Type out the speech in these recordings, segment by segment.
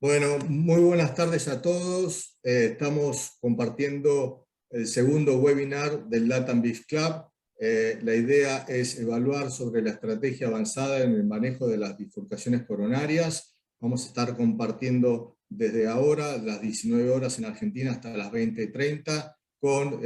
Bueno, muy buenas tardes a todos. Estamos compartiendo el segundo webinar del LATAM BIF Club. La idea es evaluar sobre la estrategia avanzada en el manejo de las bifurcaciones coronarias. Vamos a estar compartiendo desde ahora, las 19 horas en Argentina hasta las 20:30, con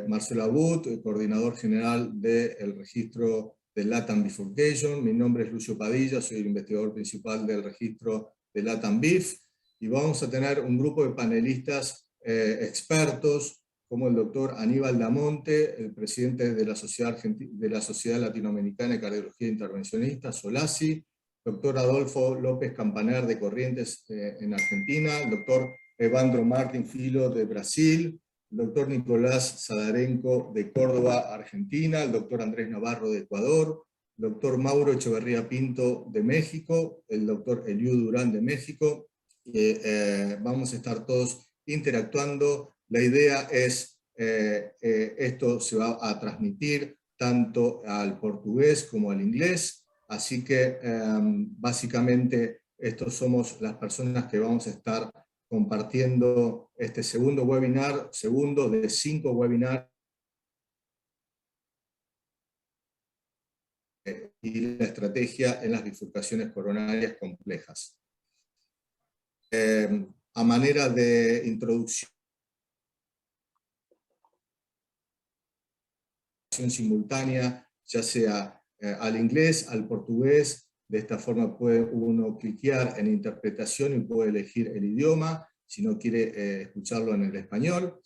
Marcelo Abud, el coordinador general del registro del LATAM Bifurcation. Mi nombre es Lucio Padilla, soy el investigador principal del registro de LATAM BIF. Y vamos a tener un grupo de panelistas expertos, como el doctor Aníbal Damonte, el presidente de la Sociedad Latinoamericana de Cardiología Intervencionista, SOLACI, doctor Adolfo López Campaner de Corrientes en Argentina, el doctor Evandro Martín Filo de Brasil, el doctor Nicolás Sadarenko de Córdoba, Argentina, el doctor Andrés Navarro de Ecuador, el doctor Mauro Echeverría Pinto de México, el doctor Eliú Durán de México. Vamos a estar todos interactuando. La idea es, esto se va a transmitir tanto al portugués como al inglés, así que básicamente estos somos las personas que vamos a estar compartiendo este segundo webinar, segundo de 5 webinars, y la estrategia en las bifurcaciones coronarias complejas. A manera de introducción simultánea, ya sea al inglés, al portugués. De esta forma puede uno cliquear en interpretación y puede elegir el idioma, si no quiere escucharlo en el español.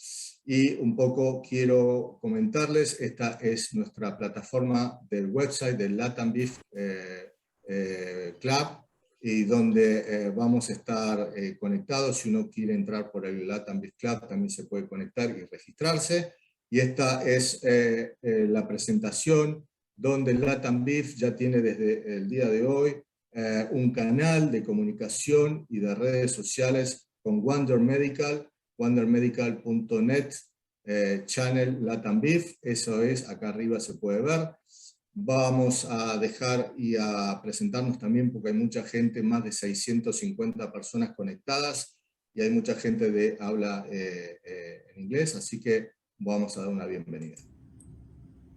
Y un poco quiero comentarles, esta es nuestra plataforma del website del LATAM BIF Club, y donde vamos a estar conectados. Si uno quiere entrar por el LATAM BIF Club, también se puede conectar y registrarse. Y esta es la presentación, donde el LATAM BIF ya tiene desde el día de hoy un canal de comunicación y de redes sociales con Wonder Medical, wondermedical.net, channel LATAM BIF. Eso es, acá arriba se puede ver. Vamos a dejar y a presentarnos también, porque hay mucha gente, más de 650 personas conectadas, y hay mucha gente de habla en inglés, así que vamos a dar una bienvenida.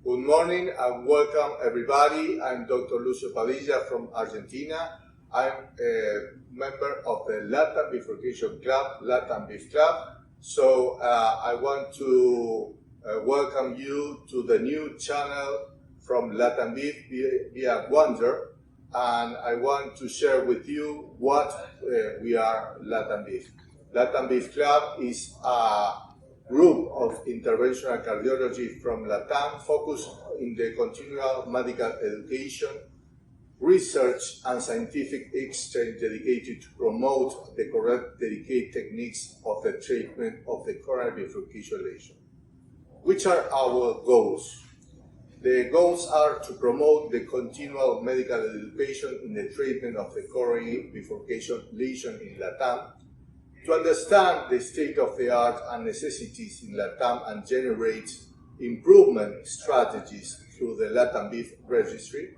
Good morning and welcome everybody. I'm Dr. Lucio Padilla from Argentina. I'm a member of the LATAM Bifurcation Club, LATAM BIF Club. So I want to welcome you to the new channel from LATAM BIF via Wonder, and I want to share with you what we are LATAM BIF. LATAM BIF Club is a group of interventional cardiology from LATAM focused in the continual medical education, research and scientific exchange dedicated to promote the correct dedicated techniques of the treatment of the coronary bifurcation lesion. Which are our goals? The goals are to promote the continual medical education in the treatment of the coronary bifurcation lesion in LATAM, to understand the state of the art and necessities in LATAM and generate improvement strategies through the LATAM BIF registry,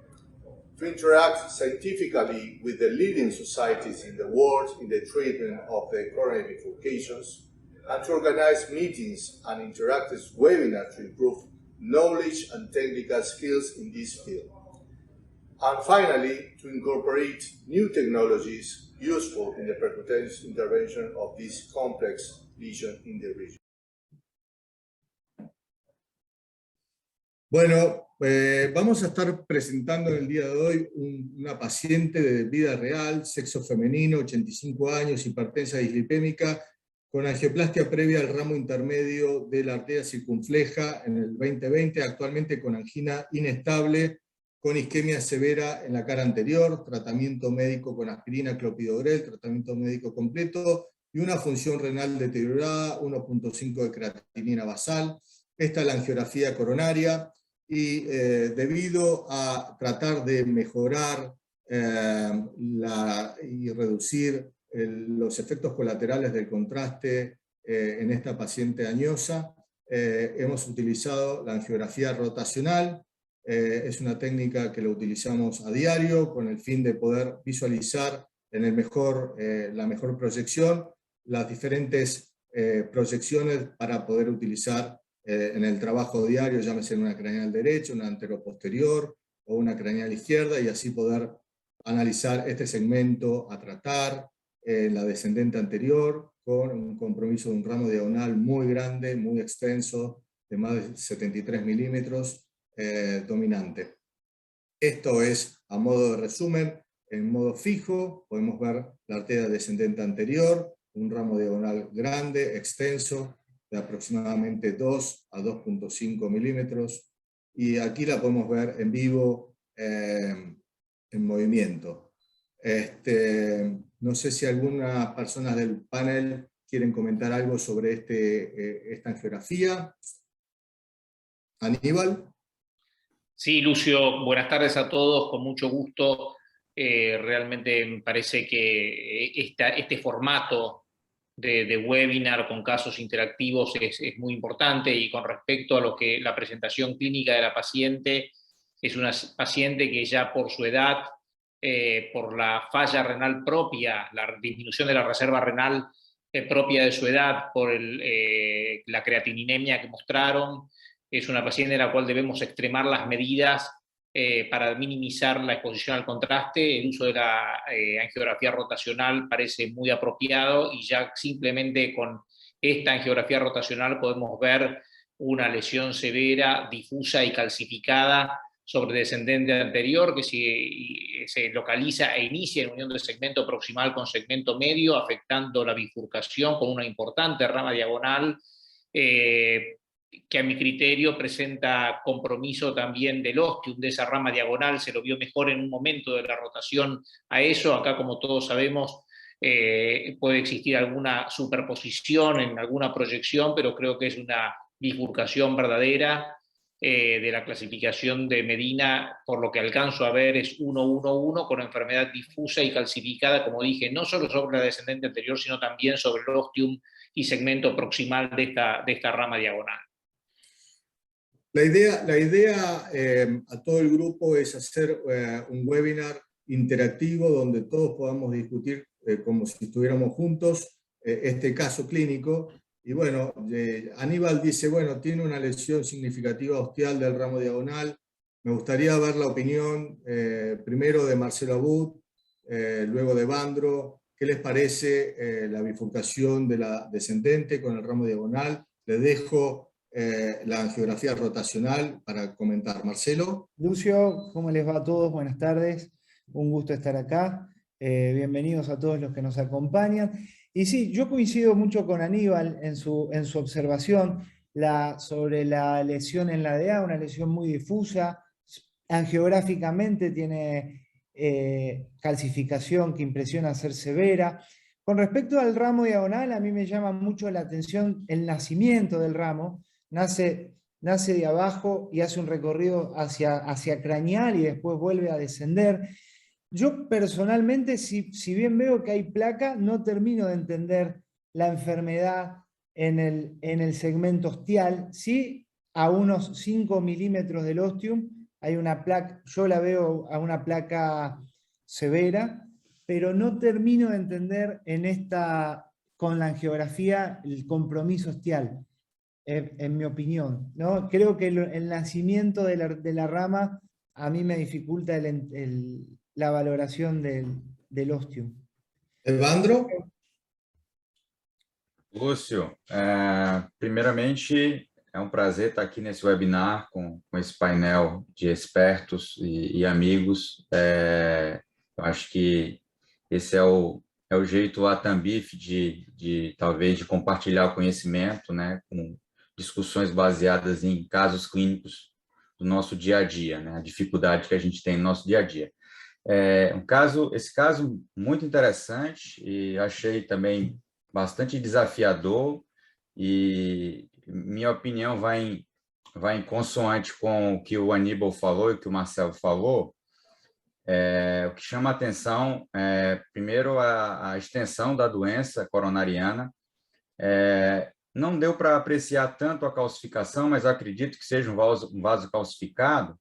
to interact scientifically with the leading societies in the world in the treatment of the coronary bifurcations, and to organize meetings and interactive webinars to improve knowledge and technical skills in this field. And finally, to incorporate new technologies useful in the percutaneous intervention of this complex lesion in the region. Bueno, vamos a estar presentando en el día de hoy una paciente de vida real, sexo femenino, 85 años, hipertensa dislipémica, con angioplastia previa al ramo intermedio de la arteria circunfleja en el 2020, actualmente con angina inestable, con isquemia severa en la cara anterior, tratamiento médico con aspirina, clopidogrel, tratamiento médico completo, y una función renal deteriorada, 1.5 de creatinina basal. Esta es la angiografía coronaria, y debido a tratar de mejorar y reducir los efectos colaterales del contraste en esta paciente añosa, hemos utilizado la angiografía rotacional. Es una técnica que la utilizamos a diario con el fin de poder visualizar en la mejor proyección, las diferentes proyecciones para poder utilizar en el trabajo diario, llámese en una craneal derecha, una anteroposterior o una craneal izquierda, y así poder analizar este segmento a tratar, la descendente anterior, con un compromiso de un ramo diagonal muy grande, muy extenso, de más de 73 milímetros, dominante. Esto es a modo de resumen. En modo fijo podemos ver la arteria descendente anterior, un ramo diagonal grande, extenso, de aproximadamente 2 a 2.5 milímetros, y aquí la podemos ver en vivo, en movimiento. No sé si algunas personas del panel quieren comentar algo sobre esta angiografía. Aníbal. Sí, Lucio, buenas tardes a todos, con mucho gusto. Realmente me parece que este formato de webinar con casos interactivos es muy importante, y con respecto a lo que la presentación clínica de la paciente, es una paciente que ya por su edad, por la falla renal propia, la disminución de la reserva renal propia de su edad, por la creatininemia que mostraron, es una paciente en la cual debemos extremar las medidas para minimizar la exposición al contraste. El uso de la angiografía rotacional parece muy apropiado, y ya simplemente con esta angiografía rotacional podemos ver una lesión severa, difusa y calcificada sobre descendente anterior, que se localiza e inicia en unión del segmento proximal con segmento medio, afectando la bifurcación con una importante rama diagonal, que a mi criterio presenta compromiso también del ostium, de esa rama diagonal. Se lo vio mejor en un momento de la rotación a eso. Acá, como todos sabemos, puede existir alguna superposición en alguna proyección, pero creo que es una bifurcación verdadera de la clasificación de Medina. Por lo que alcanzo a ver, es 1-1-1, con enfermedad difusa y calcificada, como dije, no solo sobre la descendente anterior, sino también sobre el ostium y segmento proximal de esta rama diagonal. La idea a todo el grupo es hacer un webinar interactivo donde todos podamos discutir como si estuviéramos juntos este caso clínico. Y bueno, Aníbal dice, bueno, tiene una lesión significativa ostial del ramo diagonal. Me gustaría ver la opinión primero de Marcelo Abud, luego de Bandro. ¿Qué les parece la bifurcación de la descendente con el ramo diagonal? Les dejo la angiografía rotacional para comentar. Marcelo. Lucio, ¿cómo les va a todos? Buenas tardes, un gusto estar acá. Bienvenidos a todos los que nos acompañan. Y sí, yo coincido mucho con Aníbal en su observación sobre la lesión en la DA, una lesión muy difusa. Angiográficamente tiene calcificación que impresiona ser severa. Con respecto al ramo diagonal, a mí me llama mucho la atención el nacimiento del ramo. Nace de abajo y hace un recorrido hacia craneal y después vuelve a descender. Yo personalmente, si bien veo que hay placa, no termino de entender la enfermedad en el segmento ostial. Sí, a unos 5 milímetros del ostium hay una placa, yo la veo a una placa severa, pero no termino de entender con la angiografía el compromiso ostial. En mi opinión, ¿no? Creo que el nacimiento de la rama a mí me dificulta la valoración del ostium. Evandro? Lúcio, primeiramente é um prazer estar aqui nesse webinar com esse painel de expertos e amigos. Eu acho que esse é o jeito Latam-BIF talvez de compartilhar o conhecimento, né, com discussões baseadas em casos clínicos do nosso dia a dia, né, a dificuldade que a gente tem no nosso dia a dia. Esse caso muito interessante, e achei também bastante desafiador, e minha opinião vai em consoante com o que o Aníbal falou e o que o Marcelo falou. O que chama a atenção é, primeiro, a extensão da doença coronariana. Não deu para apreciar tanto a calcificação, mas acredito que seja um vaso calcificado,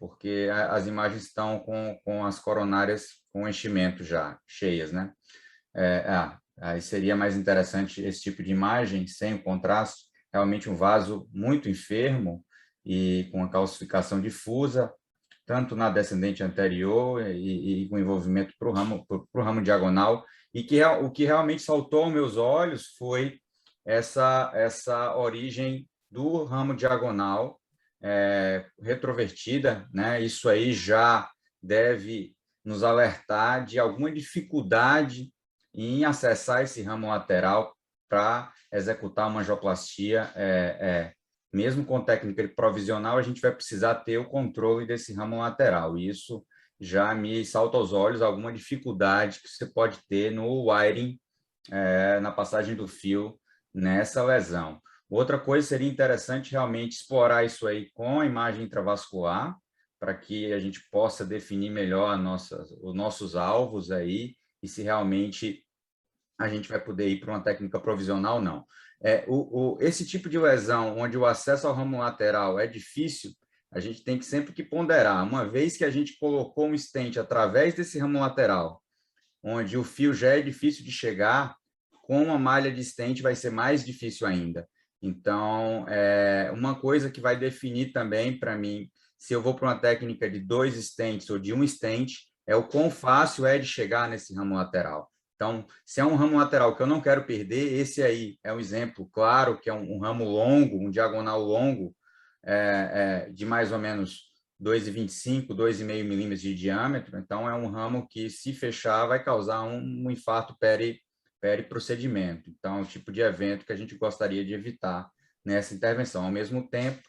porque as imagens estão com as coronárias com enchimento já, cheias, né? Aí seria mais interessante esse tipo de imagem, sem o contraste, realmente um vaso muito enfermo e com a calcificação difusa, tanto na descendente anterior e com envolvimento para o ramo diagonal, e que o que realmente saltou aos meus olhos foi essa origem do ramo diagonal retrovertida, né? Isso aí já deve nos alertar de alguma dificuldade em acessar esse ramo lateral para executar uma angioplastia. Mesmo com técnica provisional, a gente vai precisar ter o controle desse ramo lateral. E isso já me salta aos olhos alguma dificuldade que você pode ter no wiring, na passagem do fio nessa lesão. Outra coisa seria interessante realmente explorar isso aí com a imagem intravascular, para que a gente possa definir melhor os nossos alvos aí, e se realmente a gente vai poder ir para uma técnica provisional ou não. Esse tipo de lesão, onde o acesso ao ramo lateral é difícil, a gente tem que sempre que ponderar. Uma vez que a gente colocou um stent através desse ramo lateral, onde o fio já é difícil de chegar, com uma malha de stent vai ser mais difícil ainda. Então, uma coisa que vai definir também para mim, se eu vou para uma técnica de 2 stents ou de 1 stent, é o quão fácil é de chegar nesse ramo lateral. Então, se é um ramo lateral que eu não quero perder, esse aí é um exemplo claro, que é um ramo longo, um diagonal longo, de mais ou menos 2,25, 2,5 milímetros de diâmetro. Então, é um ramo que, se fechar, vai causar um infarto periprocedimento. Então, é o tipo de evento que a gente gostaria de evitar nessa intervenção. Ao mesmo tempo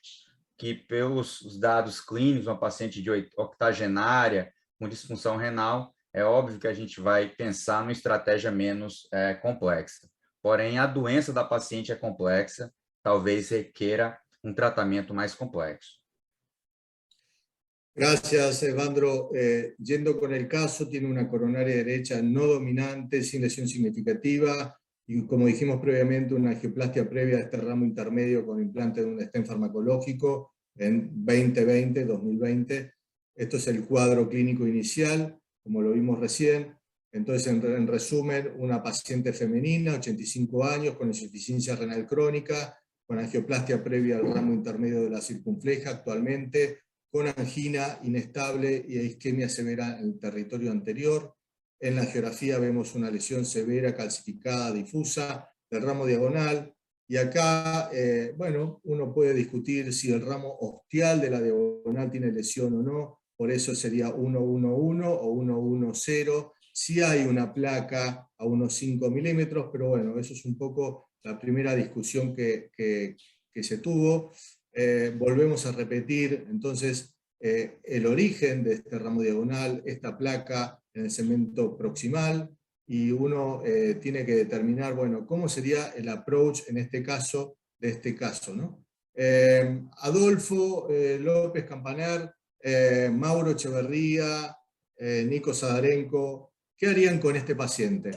que, pelos dados clínicos, uma paciente de octogenária com disfunção renal, é óbvio que a gente vai pensar numa estratégia menos complexa. Porém, a doença da paciente é complexa, talvez requeira um tratamento más complejo. Gracias, Evandro. Yendo con el caso, tiene una coronaria derecha no dominante, sin lesión significativa, y como dijimos previamente, una angioplastia previa de este ramo intermedio con implante de un stent farmacológico en 2020. Esto es el cuadro clínico inicial, como lo vimos recién. Entonces, en resumen, una paciente femenina, 85 años, con insuficiencia renal crónica, con angioplastia previa al ramo intermedio de la circunfleja actualmente, con angina inestable y isquemia severa en el territorio anterior. En la angiografía vemos una lesión severa, calcificada, difusa del ramo diagonal. Y acá, bueno, uno puede discutir si el ramo ostial de la diagonal tiene lesión o no. Por eso sería 1,11 o 1,10. Sí hay una placa a unos 5 milímetros, pero bueno, eso es un poco la primera discusión que se tuvo. Volvemos a repetir, entonces, el origen de este ramo diagonal, esta placa en el segmento proximal, y uno tiene que determinar, bueno, cómo sería el approach en este caso, de este caso, ¿no? Adolfo López Campaner, Mauro Echeverría, Nico Sadarenko, ¿qué harían con este paciente?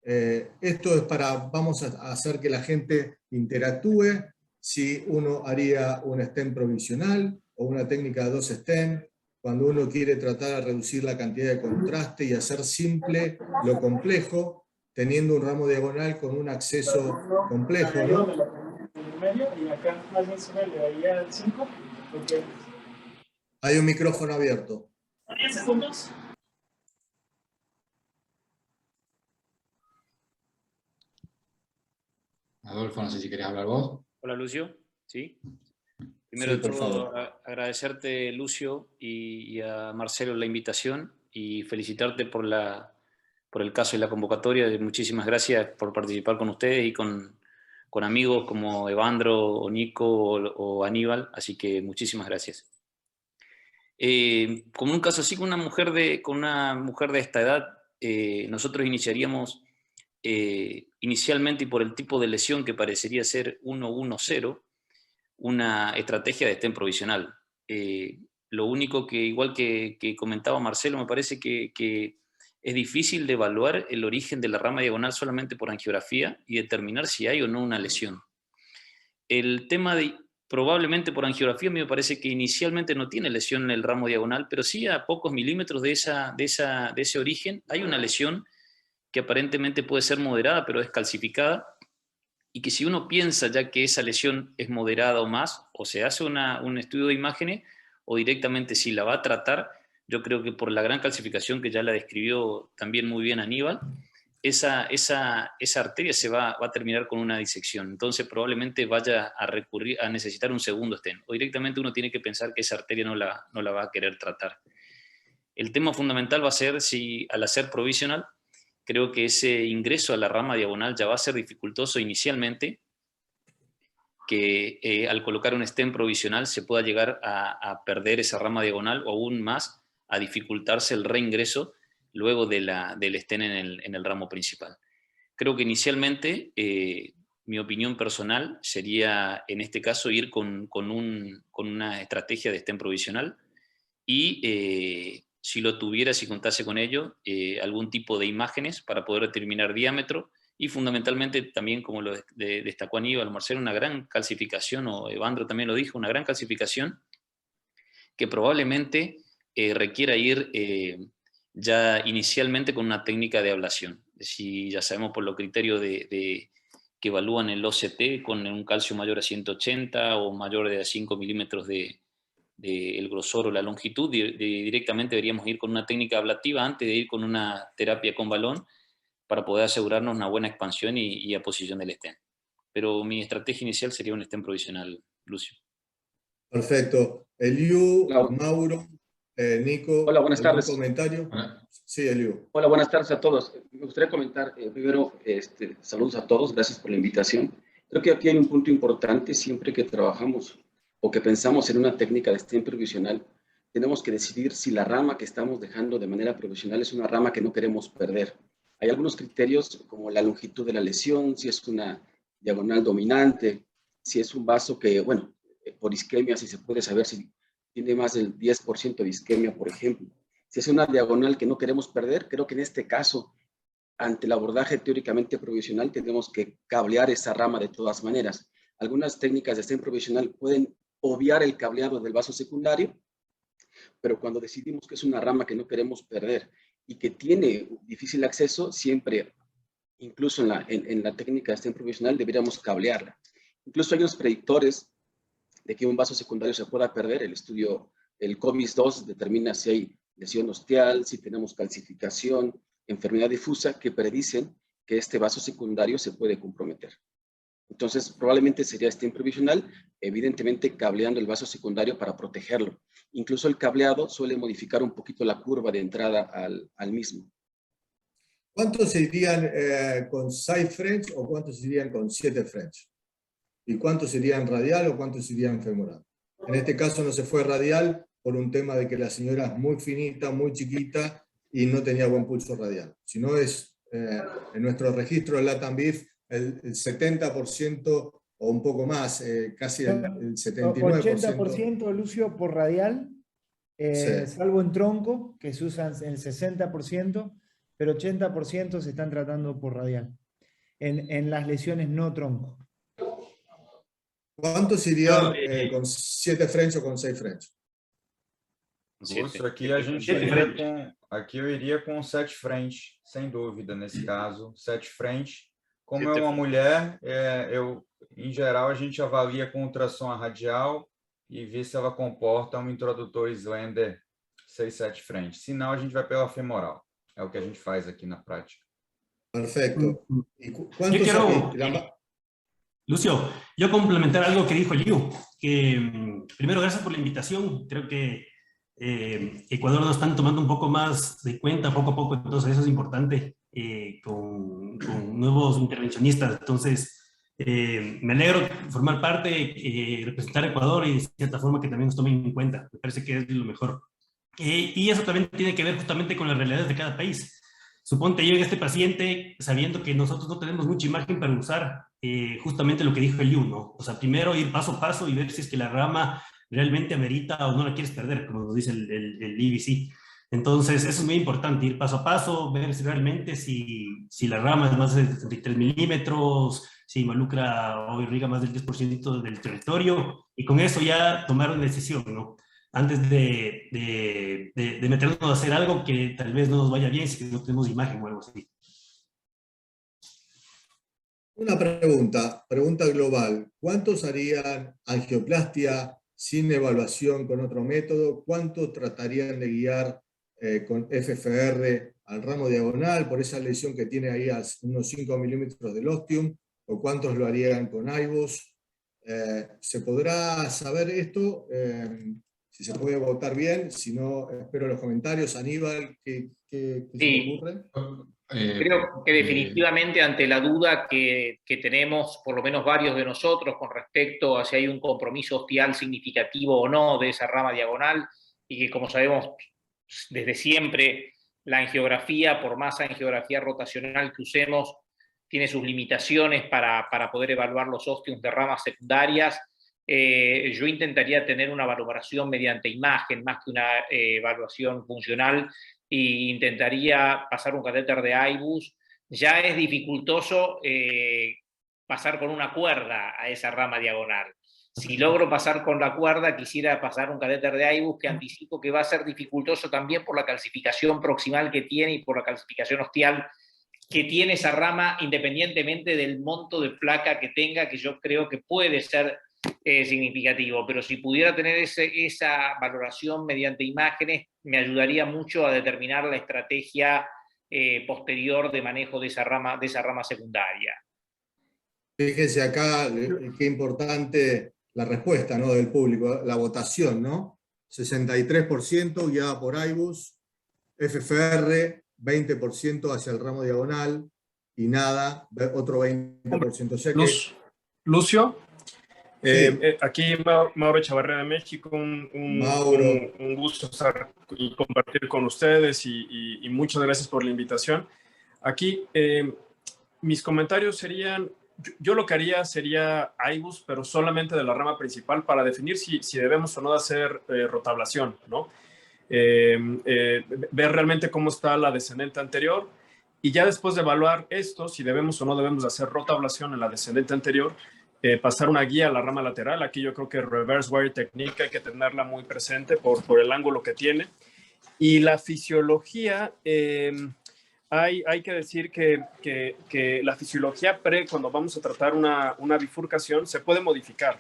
Esto es vamos a hacer que la gente interactúe, si uno haría un stent provisional o una técnica de 2 stent, cuando uno quiere tratar de reducir la cantidad de contraste y hacer simple lo complejo, teniendo un ramo diagonal con un acceso complejo, ¿no? Hay un micrófono abierto. 10 segundos. Adolfo, no sé si querés hablar vos. Hola, Lucio. ¿Sí? Primero Sí, de por todo, favor. agradecerte, Lucio, y a Marcelo la invitación, y felicitarte por el caso y la convocatoria. Muchísimas gracias por participar con ustedes y con amigos como Evandro, o Nico o Aníbal, así que muchísimas gracias. Como un caso así, con una mujer de esta edad, nosotros iniciaríamos inicialmente, y por el tipo de lesión que parecería ser 1-1-0, una estrategia de stent provisional. Lo único que, igual que comentaba Marcelo, me parece que es difícil de evaluar el origen de la rama diagonal solamente por angiografía y determinar si hay o no una lesión. El tema probablemente por angiografía, me parece que inicialmente no tiene lesión en el ramo diagonal, pero sí a pocos milímetros de ese origen hay una lesión que aparentemente puede ser moderada, pero es calcificada, y que si uno piensa ya que esa lesión es moderada o más, o se hace un estudio de imágenes, o directamente si la va a tratar, yo creo que por la gran calcificación que ya la describió también muy bien Aníbal, esa arteria se va a terminar con una disección. Entonces probablemente vaya a recurrir a necesitar un segundo stent, o directamente uno tiene que pensar que esa arteria no la va a querer tratar. El tema fundamental va a ser si al hacer provisional, creo que ese ingreso a la rama diagonal ya va a ser dificultoso inicialmente, que al colocar un stent provisional se pueda llegar a perder esa rama diagonal, o aún más a dificultarse el reingreso luego del stent en el ramo principal. Creo que inicialmente mi opinión personal sería en este caso ir con una estrategia de stent provisional, y si lo tuviera, si contase con ello, algún tipo de imágenes para poder determinar diámetro, y fundamentalmente también, como lo destacó Aníbal, Marcelo, una gran calcificación, o Evandro también lo dijo, una gran calcificación que probablemente requiera ir ya inicialmente con una técnica de ablación. Si ya sabemos por los criterios que evalúan el OCT con un calcio mayor a 180 o mayor de 5 milímetros el grosor o la longitud, directamente deberíamos ir con una técnica ablativa antes de ir con una terapia con balón, para poder asegurarnos una buena expansión y aposición del stent. Pero mi estrategia inicial sería un stent provisional, Lucio. Perfecto. Eliu, Hola. Mauro, Nico. Hola, buenas ¿algún tardes. comentario? Sí, Eliu. Hola, buenas tardes a todos. Me gustaría comentar primero, saludos a todos, gracias por la invitación. Creo que aquí hay un punto importante. Siempre que trabajamos o que pensamos en una técnica de stent provisional, tenemos que decidir si la rama que estamos dejando de manera provisional es una rama que no queremos perder. Hay algunos criterios como la longitud de la lesión, si es una diagonal dominante, si es un vaso que, bueno, por isquemia, si se puede saber si tiene más del 10% de isquemia, por ejemplo. Si es una diagonal que no queremos perder, creo que en este caso, ante el abordaje teóricamente provisional, tenemos que cablear esa rama de todas maneras. Algunas técnicas de stent provisional pueden obviar el cableado del vaso secundario, pero cuando decidimos que es una rama que no queremos perder y que tiene difícil acceso, siempre, incluso en la técnica de stent provisional, deberíamos cablearla. Incluso hay unos predictores de que un vaso secundario se pueda perder. El estudio, el COBIS-2, determina si hay lesión ostial, si tenemos calcificación, enfermedad difusa, que predicen que este vaso secundario se puede comprometer. Entonces, probablemente sería stent provisional, evidentemente cableando el vaso secundario para protegerlo. Incluso el cableado suele modificar un poquito la curva de entrada al mismo. ¿Cuántos se irían con 6 French o cuántos se irían con 7 French? ¿Y cuántos irían radial o cuántos irían femoral? En este caso no se fue radial por un tema de que la señora es muy finita, muy chiquita y no tenía buen pulso radial. Si no es, en nuestro registro de LATAM BIF, el 70% o un poco más, casi el 79%. 80% Lucio por radial, Sí. salvo en tronco, que se usan el 60%, pero 80% se están tratando por radial, en las lesiones no tronco. ¿Cuántos irían con 7 French o con 6 French? Lúcio, aqui a gente iria com, aqui eu iria com 7 French, sem dúvida, nesse caso. 7 French. Como é uma mulher, em geral, a gente avalia com ultrassom radial e vê se ela comporta um introdutor slender 6-7 French. Se não, a gente vai pela femoral. É o que a gente faz aqui na prática. Perfecto. ¿Y Yo cuántos quiero, aquí? Lucio, yo complementar algo que dijo Liu, que primero gracias por la invitación. Creo que Ecuador nos están tomando un poco más de cuenta poco a poco, entonces eso es importante con nuevos intervencionistas. Entonces, me alegro formar parte, representar a Ecuador y de cierta forma que también nos tomen en cuenta. Me parece que es lo mejor. Y eso también tiene que ver justamente con las realidades de cada país. Suponte llega este paciente sabiendo que nosotros no tenemos mucha imagen para usar justamente lo que dijo Eliu, ¿no? O sea, primero ir paso a paso y ver si es que la rama realmente amerita o no la quieres perder, como nos dice el IBC. Entonces, eso es muy importante, ir paso a paso, ver si realmente si la rama es más de 33 milímetros, si involucra o irriga más del 10% del territorio, y con eso ya tomar una decisión, ¿no? Antes de meternos a hacer algo que tal vez no nos vaya bien si no tenemos imagen o algo así. Una pregunta global. ¿Cuántos harían angioplastia sin evaluación con otro método? ¿Cuántos tratarían de guiar con FFR al ramo diagonal por esa lesión que tiene ahí a unos 5 milímetros del ostium? ¿O cuántos lo harían con IVUS? ¿Se podrá saber esto? Si se puede votar bien, si no, espero los comentarios. Aníbal, ¿qué se te ocurre? Creo que definitivamente ante la duda que tenemos, por lo menos varios de nosotros, con respecto a si hay un compromiso ostial significativo o no de esa rama diagonal, y que como sabemos desde siempre, la angiografía, por más angiografía rotacional que usemos, tiene sus limitaciones para poder evaluar los ostiums de ramas secundarias. Yo intentaría tener una valoración mediante imagen más que una evaluación funcional, e intentaría pasar un catéter de IVUS. Ya es dificultoso pasar con una cuerda a esa rama diagonal. Si logro pasar con la cuerda, quisiera pasar un catéter de IVUS, que anticipo que va a ser dificultoso también por la calcificación proximal que tiene y por la calcificación ostial que tiene esa rama, independientemente del monto de placa que tenga, que yo creo que puede ser significativo. Pero si pudiera tener esa valoración mediante imágenes, me ayudaría mucho a determinar la estrategia posterior de manejo de esa rama secundaria. Fíjense acá qué importante la respuesta, ¿no?, del público, la votación, ¿no? 63% guiada por IVUS, FFR 20% hacia el ramo diagonal y nada, otro 20%. O sea que... Lucio, sí. Aquí Mauro Echavarría de México, un gusto estar y compartir con ustedes y muchas gracias por la invitación. Aquí mis comentarios serían, yo lo que haría sería IVUS, pero solamente de la rama principal para definir si debemos o no de hacer rotablación, ¿no? Ver realmente cómo está la descendente anterior y ya después de evaluar esto, si debemos o no debemos de hacer rotablación en la descendente anterior, pasar una guía a la rama lateral. Aquí yo creo que reverse wire technique hay que tenerla muy presente por el ángulo que tiene. Y la fisiología, hay que decir que la fisiología cuando vamos a tratar una bifurcación, se puede modificar,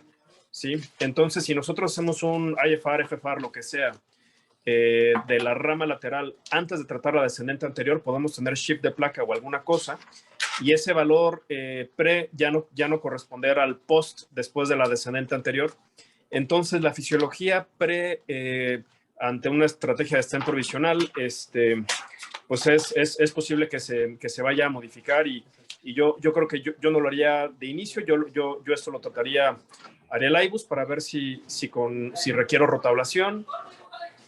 ¿sí? Entonces, si nosotros hacemos un IFR, FFR, lo que sea, de la rama lateral antes de tratar la descendente anterior, podemos tener shift de placa o alguna cosa, y ese valor ya no corresponderá al post después de la descendente anterior. Entonces la fisiología ante una estrategia de stent provisional, pues es posible que se vaya a modificar, y yo creo que yo no lo haría de inicio. Yo esto lo trataría, haría el IVUS para ver si requiero rotablación.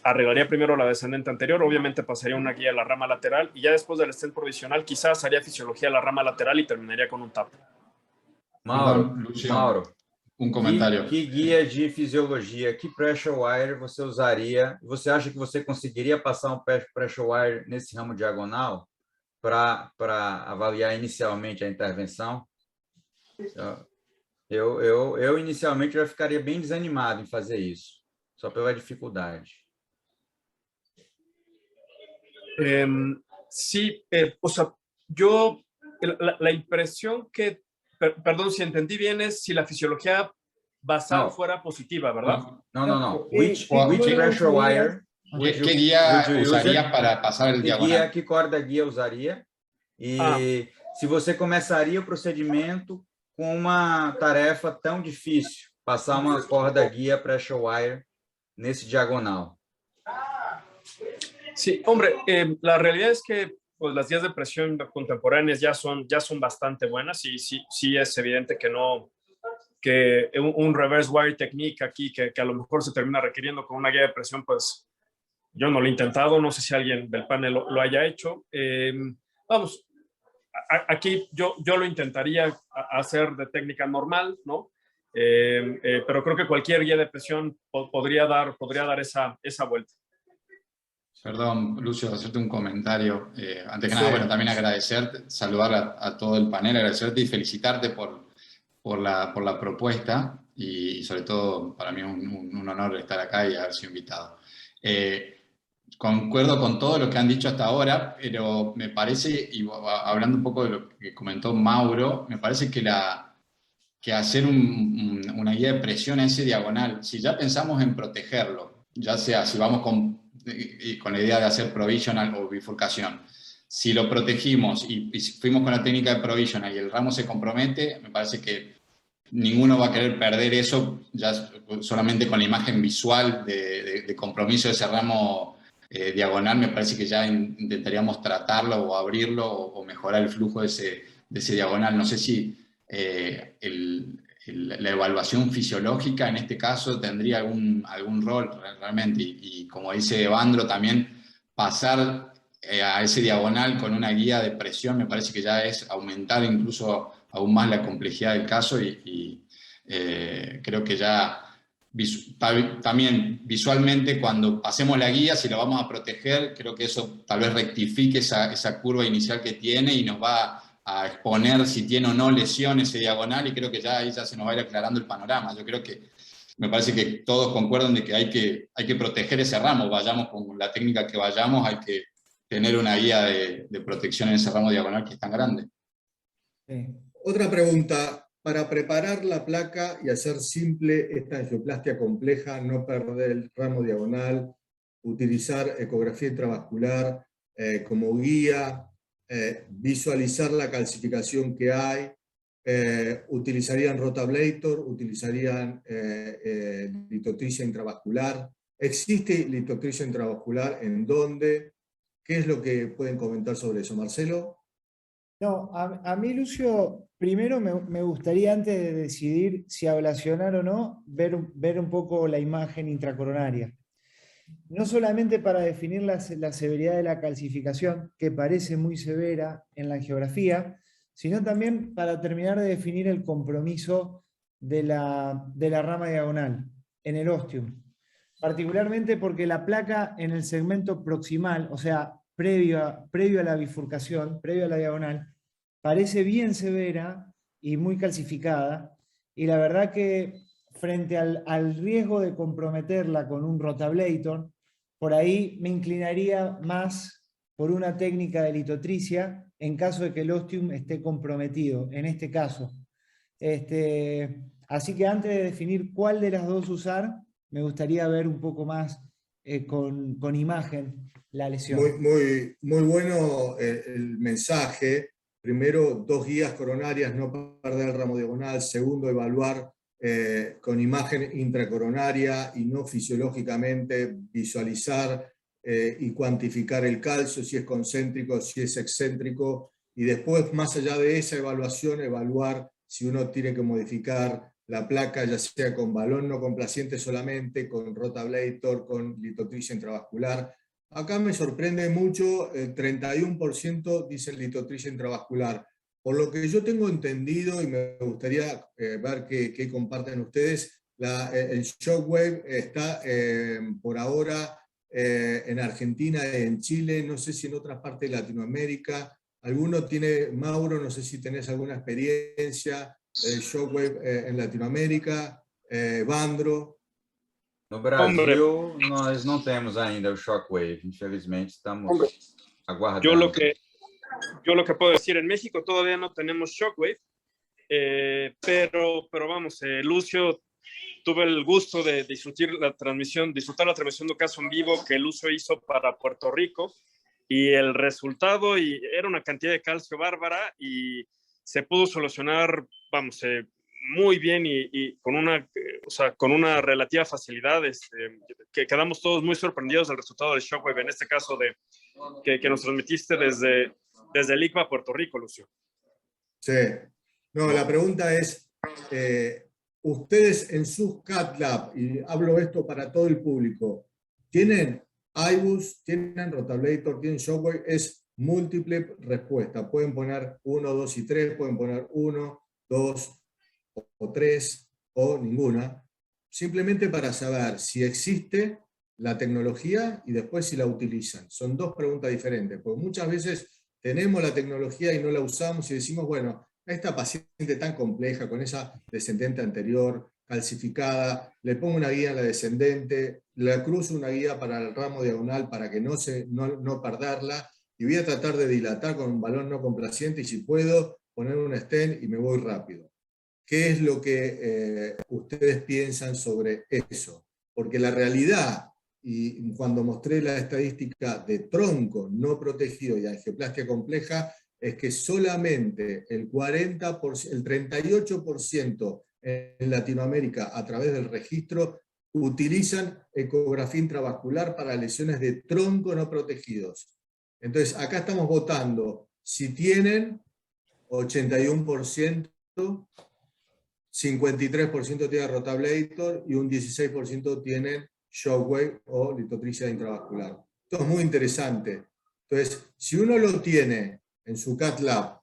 Arreglaría primero la descendente anterior, obviamente pasaría una guía a la rama lateral, y ya después del stent provisional quizás haría fisiología a la rama lateral y terminaría con un TAP. Mauro, Lucio, Mauro, um comentário. Que guia de fisiologia, que pressure wire você usaria? Você acha que você conseguiria passar um pressure wire nesse ramo diagonal para avaliar inicialmente a intervenção? Eu inicialmente já ficaria bem desanimado em fazer isso, só pela dificuldade. Sí, o sea, la impresión que, perdón, si entendí bien, es si la fisiología basal fuera positiva, ¿verdad? No. Which pressure wire? ¿Qué guía usaría para pasar el diagonal? Que corda guia usaria? E se você começaria o procedimento com uma tarefa tão difícil, passar uma corda guia pressure wire nesse diagonal. Sí, hombre, la realidad es que pues, las guías de presión contemporáneas ya son bastante buenas, y sí es evidente que un reverse wire technique aquí que a lo mejor se termina requiriendo con una guía de presión, pues yo no lo he intentado, no sé si alguien del panel lo haya hecho. Vamos, aquí yo lo intentaría hacer de técnica normal, ¿no? Pero creo que cualquier guía de presión podría dar esa vuelta. Perdón, Lucio, hacerte un comentario. Antes que nada, bueno, también agradecerte, saludar a todo el panel, agradecerte y felicitarte por la propuesta y sobre todo para mí un honor estar acá y haber sido invitado. Concuerdo con todo lo que han dicho hasta ahora, pero me parece, y hablando un poco de lo que comentó Mauro, me parece que hacer una guía de presión a ese diagonal, si ya pensamos en protegerlo, ya sea si vamos con la idea de hacer provisional o bifurcación, si lo protegimos y fuimos con la técnica de provisional y el ramo se compromete, me parece que ninguno va a querer perder eso ya solamente con la imagen visual de compromiso de ese ramo diagonal. Me parece que ya intentaríamos tratarlo o abrirlo o mejorar el flujo de ese diagonal. No sé si la evaluación fisiológica en este caso tendría algún rol realmente, y como dice Evandro también, pasar a ese diagonal con una guía de presión me parece que ya es aumentar incluso aún más la complejidad del caso, y creo que ya también visualmente cuando pasemos la guía, si lo vamos a proteger, creo que eso tal vez rectifique esa curva inicial que tiene y nos va a exponer si tiene o no lesión ese diagonal, y creo que ya ahí ya se nos va a ir aclarando el panorama. Yo creo que me parece que todos concuerdan de que hay que proteger ese ramo, vayamos con la técnica que vayamos, hay que tener una guía de protección en ese ramo diagonal que es tan grande. Sí. Otra pregunta, para preparar la placa y hacer simple esta angioplastia compleja, no perder el ramo diagonal, utilizar ecografía intravascular como guía, visualizar la calcificación que hay, utilizarían rotablator, utilizarían litotripsia intravascular. ¿Existe litotripsia intravascular? ¿En dónde? ¿Qué es lo que pueden comentar sobre eso? ¿Marcelo? No, a mí, Lucio, primero me gustaría, antes de decidir si ablacionar o no, ver un poco la imagen intracoronaria. No solamente para definir la severidad de la calcificación, que parece muy severa en la angiografía, sino también para terminar de definir el compromiso de la rama diagonal en el ostium. Particularmente porque la placa en el segmento proximal, o sea, previo a la bifurcación, previo a la diagonal, parece bien severa y muy calcificada, y la verdad que frente al riesgo de comprometerla con un rotablator, por ahí me inclinaría más por una técnica de litotricia en caso de que el ostium esté comprometido, en este caso. Así que antes de definir cuál de las dos usar, me gustaría ver un poco más con imagen la lesión. Muy bueno el mensaje. Primero, 2 guías coronarias, no perder el ramo diagonal. Segundo, evaluar con imagen intracoronaria y no fisiológicamente, visualizar y cuantificar el calcio, si es concéntrico, si es excéntrico, y después, más allá de esa evaluación, evaluar si uno tiene que modificar la placa, ya sea con balón no complaciente solamente, con rotablator, con litotripsia intravascular. Acá me sorprende mucho, el 31% dice litotripsia intravascular. Por lo que yo tengo entendido, y me gustaría ver qué comparten ustedes, el Shockwave está por ahora en Argentina, en Chile, no sé si en otras partes de Latinoamérica. ¿Alguno tiene, Mauro, no sé si tenés alguna experiencia de Shockwave en Latinoamérica? Vandro. No Brasil, nós não temos ainda o Shockwave, infelizmente estamos aguardando. Yo lo que puedo decir, en México todavía no tenemos Shockwave, pero vamos, Lucio, tuve el gusto de disfrutar la transmisión de un caso en vivo que Lucio hizo para Puerto Rico, y el resultado era una cantidad de calcio bárbara y se pudo solucionar, vamos, muy bien y con una relativa facilidad. Que quedamos todos muy sorprendidos del resultado del Shockwave, en este caso que nos transmitiste desde el ICBA Puerto Rico, Lucio. Sí. No, la pregunta es, ustedes en sus CAT Lab, y hablo esto para todo el público, ¿tienen IBUS, tienen rotablator, tienen Shockwave? Es múltiple respuesta. Pueden poner 1, 2 y 3, pueden poner 1, 2 o 3 o ninguna, simplemente para saber si existe la tecnología y después si la utilizan. Son dos preguntas diferentes, porque muchas veces tenemos la tecnología y no la usamos y decimos, bueno, a esta paciente tan compleja, con esa descendente anterior, calcificada, le pongo una guía en la descendente, le cruzo una guía para el ramo diagonal para que no perderla, y voy a tratar de dilatar con un balón no complaciente y si puedo poner un stent y me voy rápido. ¿Qué es lo que ustedes piensan sobre eso? Porque la realidad, y cuando mostré la estadística de tronco no protegido y angioplastia compleja, es que solamente el 38% en Latinoamérica a través del registro utilizan ecografía intravascular para lesiones de tronco no protegidos. Entonces acá estamos votando si tienen 81%, 53% tiene rotablator y un 16% tienen shockwave o litotricia intravascular. Esto es muy interesante. Entonces, si uno lo tiene en su cath lab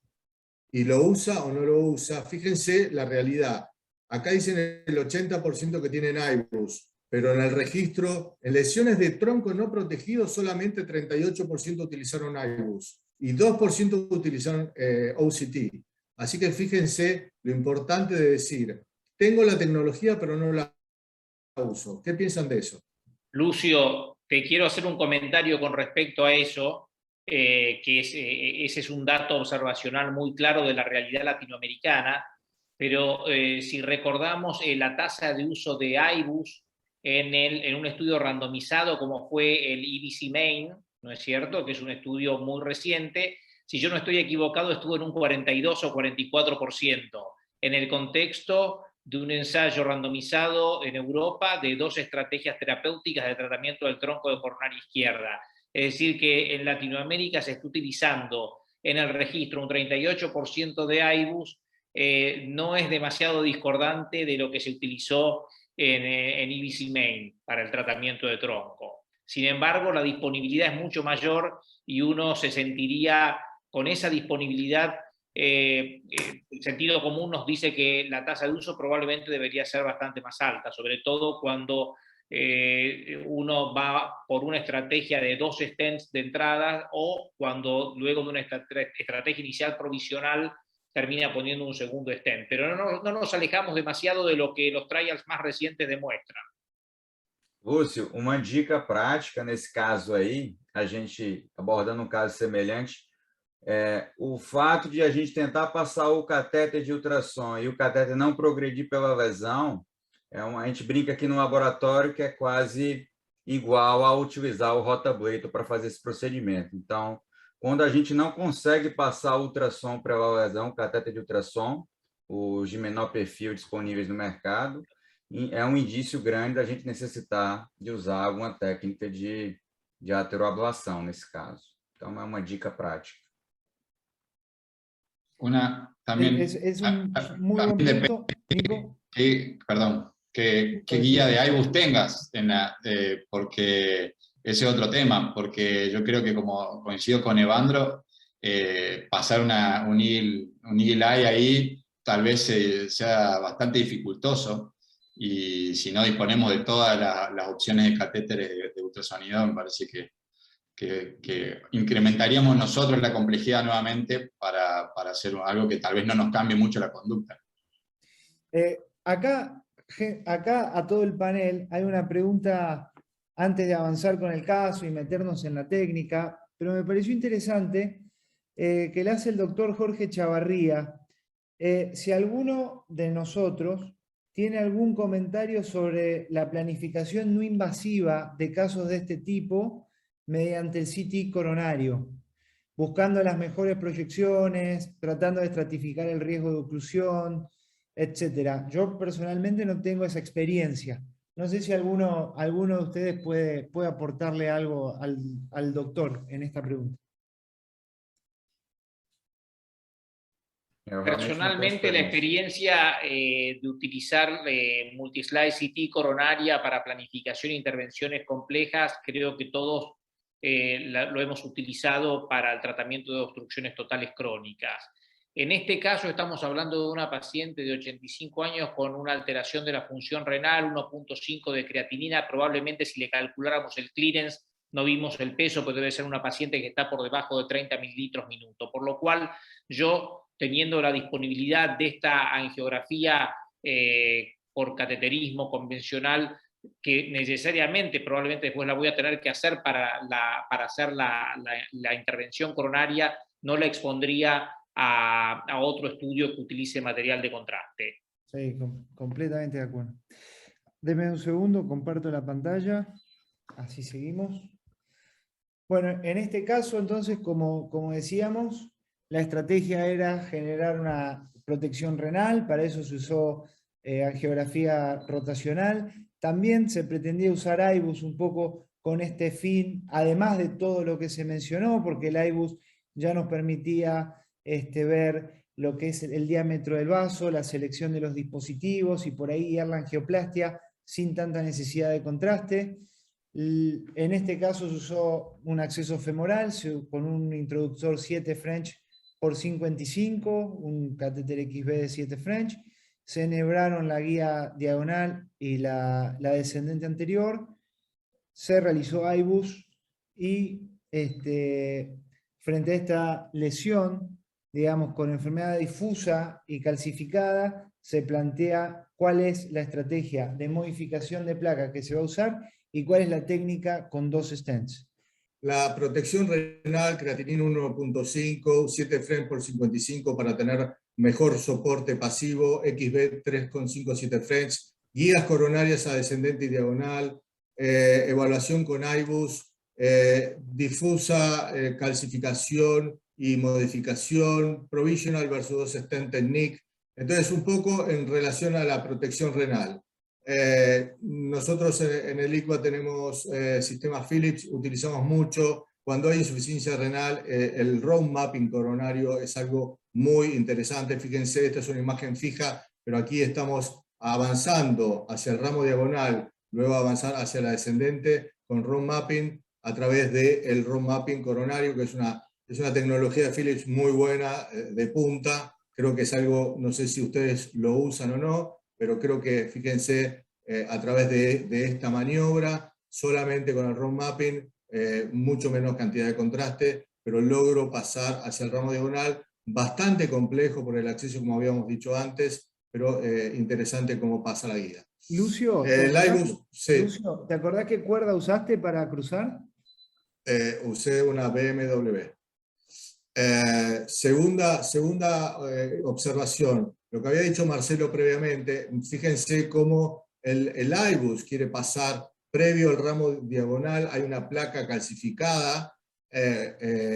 y lo usa o no lo usa, fíjense la realidad. Acá dicen el 80% que tienen IBUS, pero en el registro, en lesiones de tronco no protegido, solamente 38% utilizaron IBUS y 2% utilizaron OCT. Así que fíjense lo importante de decir, tengo la tecnología pero no la uso. ¿Qué piensan de eso? Lucio, te quiero hacer un comentario con respecto a eso, ese es un dato observacional muy claro de la realidad latinoamericana, pero si recordamos la tasa de uso de IBUS en un estudio randomizado como fue el IBC Main, ¿no es cierto?, que es un estudio muy reciente, si yo no estoy equivocado, estuvo en un 42 o 44%, en el contexto de un ensayo randomizado en Europa de 2 estrategias terapéuticas de tratamiento del tronco de coronaria izquierda. Es decir, que en Latinoamérica se está utilizando en el registro un 38% de IBUS, no es demasiado discordante de lo que se utilizó en IBC Main para el tratamiento de tronco. Sin embargo, la disponibilidad es mucho mayor y uno se sentiría con esa disponibilidad. El sentido común nos dice que la tasa de uso probablemente debería ser bastante más alta, sobre todo cuando uno va por una estrategia de 2 stents de entrada o cuando luego de una estrategia inicial provisional termina poniendo un segundo stent. Pero no nos alejamos demasiado de lo que los trials más recientes demuestran. Lúcio, uma dica prática nesse caso aí, a gente abordando um caso semelhante, o fato de a gente tentar passar o catéter de ultrassom e o catéter não progredir pela lesão, a gente brinca aqui no laboratório que é quase igual a utilizar o rotablator para fazer esse procedimento. Então, quando a gente não consegue passar o ultrassom pela lesão, o catéter de ultrassom, os de menor perfil disponíveis no mercado, é um indício grande da gente necessitar de usar alguma técnica de ateroablação nesse caso. Então, é uma dica prática. También, es un muy buen punto, Nico. Perdón, qué guía de IBUS tengas, porque ese es otro tema, porque yo creo que como coincido con Evandro, pasar un Eagle Eye ahí tal vez sea bastante dificultoso, y si no disponemos de todas las opciones de catéteres de ultrasonido, me parece que incrementaríamos nosotros la complejidad nuevamente para hacer algo que tal vez no nos cambie mucho la conducta. Acá a todo el panel hay una pregunta antes de avanzar con el caso y meternos en la técnica, pero me pareció interesante que le hace el doctor Jorge Chavarría. Si alguno de nosotros tiene algún comentario sobre la planificación no invasiva de casos de este tipo mediante el CT coronario, buscando las mejores proyecciones, tratando de estratificar el riesgo de oclusión, etc. Yo personalmente no tengo esa experiencia. No sé si alguno de ustedes puede aportarle algo al doctor en esta pregunta. Personalmente, la experiencia de utilizar multislide CT coronaria para planificación e intervenciones complejas, creo que todos lo hemos utilizado para el tratamiento de obstrucciones totales crónicas. En este caso estamos hablando de una paciente de 85 años con una alteración de la función renal, 1.5 de creatinina, probablemente si le calculáramos el clearance no vimos el peso, pero debe ser una paciente que está por debajo de 30 mililitros minuto, por lo cual yo, teniendo la disponibilidad de esta angiografía por cateterismo convencional, que necesariamente, probablemente después la voy a tener que hacer para hacer la intervención coronaria, no la expondría a otro estudio que utilice material de contraste. Sí, completamente de acuerdo. Deme un segundo, comparto la pantalla, así seguimos. Bueno, en este caso, entonces, como decíamos, la estrategia era generar una protección renal, para eso se usó angiografía rotacional. También se pretendía usar IBUS un poco con este fin, además de todo lo que se mencionó, porque el IBUS ya nos permitía ver lo que es el diámetro del vaso, la selección de los dispositivos y por ahí guiar la angioplastia sin tanta necesidad de contraste. En este caso se usó un acceso femoral con un introductor 7 French por 55, un catéter XB de 7 French. Se enhebraron la guía diagonal y la descendente anterior. Se realizó IBUS y frente a esta lesión, digamos, con enfermedad difusa y calcificada, se plantea cuál es la estrategia de modificación de placa que se va a usar y cuál es la técnica con 2 stents. La protección renal, creatinina 1.5, 7 French por 55 para tener mejor soporte pasivo, XB 3.5, 7 French, guías coronarias a descendente y diagonal, evaluación con IBUS, difusa, calcificación y modificación, provisional versus 2 stent technique. Entonces, un poco en relación a la protección renal. Nosotros en el ICUA tenemos sistema Philips, utilizamos mucho. Cuando hay insuficiencia renal, el road mapping coronario es algo muy interesante. Fíjense, esta es una imagen fija, pero aquí estamos avanzando hacia el ramo diagonal, luego avanzar hacia la descendente con road mapping a través del road mapping coronario, que es una tecnología de Philips muy buena, de punta. Creo que es algo, no sé si ustedes lo usan o no, pero creo que, fíjense, a través de esta maniobra, solamente con el road mapping, mucho menos cantidad de contraste, pero logro pasar hacia el ramo diagonal, bastante complejo por el acceso, como habíamos dicho antes, pero interesante cómo pasa la guía. Lucio, sí. Lucio, ¿te acordás qué cuerda usaste para cruzar? Usé una BMW. Segunda observación, lo que había dicho Marcelo previamente, fíjense cómo el IBUS quiere pasar previo al ramo diagonal, hay una placa calcificada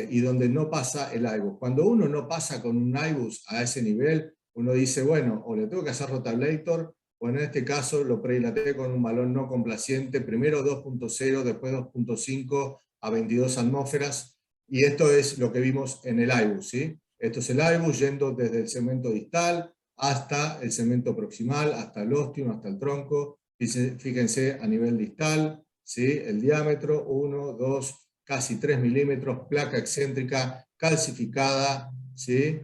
y donde no pasa el IBUS. Cuando uno no pasa con un IBUS a ese nivel, uno dice, bueno, o le tengo que hacer rotablator, o en este caso lo predilaté con un balón no complaciente, primero 2.0, después 2.5 a 22 atmósferas, y esto es lo que vimos en el IBUS, ¿sí? Esto es el IBUS yendo desde el segmento distal hasta el segmento proximal, hasta el ostium, hasta el tronco. Fíjense a nivel distal, ¿sí? El diámetro, 1, 2, casi 3 milímetros, placa excéntrica calcificada, ¿sí?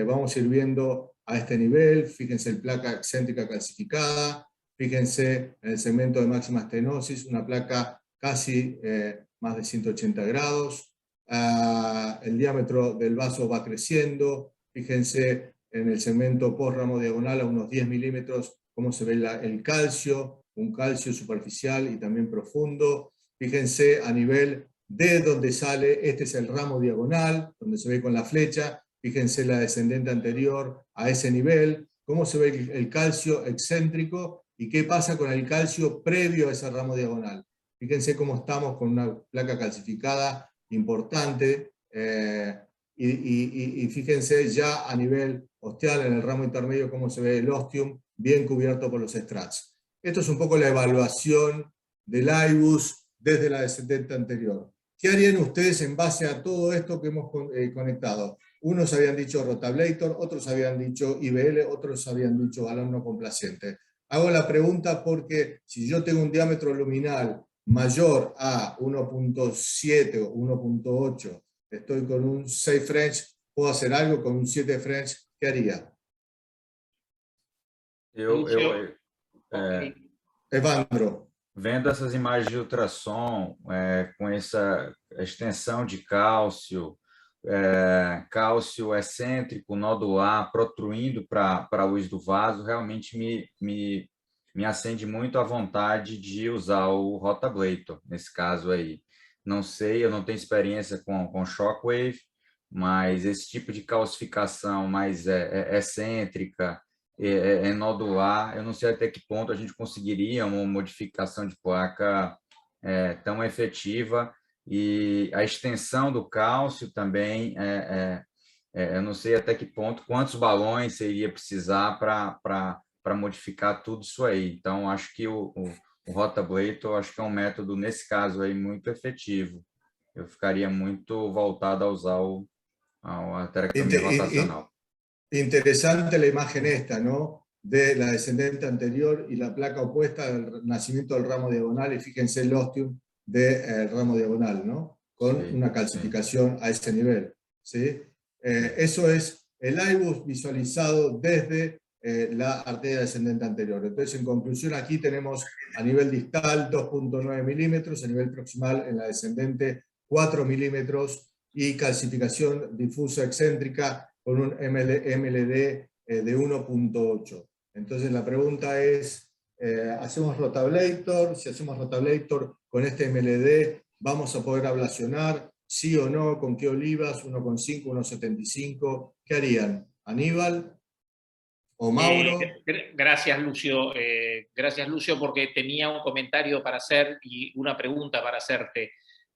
Vamos a ir viendo a este nivel, fíjense el placa excéntrica calcificada, fíjense en el segmento de máxima estenosis, una placa casi más de 180 grados, el diámetro del vaso va creciendo, fíjense en el segmento post-ramo diagonal a unos 10 milímetros, cómo se ve el calcio, un calcio superficial y también profundo. Fíjense a nivel de donde sale, este es el ramo diagonal, donde se ve con la flecha, fíjense la descendente anterior a ese nivel, cómo se ve el calcio excéntrico y qué pasa con el calcio previo a ese ramo diagonal. Fíjense cómo estamos con una placa calcificada importante, y fíjense ya a nivel ostial en el ramo intermedio cómo se ve el ostium bien cubierto por los strats. Esto es un poco la evaluación del IBUS desde la descendente anterior. ¿Qué harían ustedes en base a todo esto que hemos conectado? Unos habían dicho rotablator, otros habían dicho IBL, otros habían dicho balón no complaciente. Hago la pregunta porque si yo tengo un diámetro luminal mayor a 1.7 o 1.8, estoy con un 6 French puedo hacer algo con un 7 French, ¿qué haría? Evandro. Vendo essas imagens de ultrassom com essa extensão de cálcio, cálcio excêntrico, nodular, protruindo para a luz do vaso, realmente me acende muito a vontade de usar o rotablator, nesse caso aí. Não sei, eu não tenho experiência com shockwave, mas esse tipo de calcificação mais excêntrica, nodular, eu não sei até que ponto a gente conseguiria uma modificação de placa tão efetiva, e a extensão do cálcio também, eu não sei até que ponto, quantos balões você iria precisar para modificar tudo isso aí. Então, acho que o rotablator, acho que é um método, nesse caso aí, muito efetivo. Eu ficaria muito voltado a usar a terectomia rotacional. Interesante la imagen esta, ¿no? De la descendente anterior y la placa opuesta del nacimiento del ramo diagonal, y fíjense el ostium del ramo diagonal, ¿no? Con una calcificación a ese nivel, ¿sí? Eso es el IBUS visualizado desde la arteria descendente anterior. Entonces, en conclusión, aquí tenemos a nivel distal 2.9 milímetros, a nivel proximal en la descendente 4 milímetros, y calcificación difusa excéntrica con un MLD de 1.8. Entonces la pregunta es, ¿hacemos rotablator? Si hacemos rotablator con este MLD, ¿vamos a poder ablacionar? ¿Sí o no? ¿Con qué olivas? 1.5, 1.75. ¿Qué harían? ¿Aníbal o Mauro? Gracias, Lucio. Gracias, Lucio, porque tenía un comentario para hacer y una pregunta para hacerte.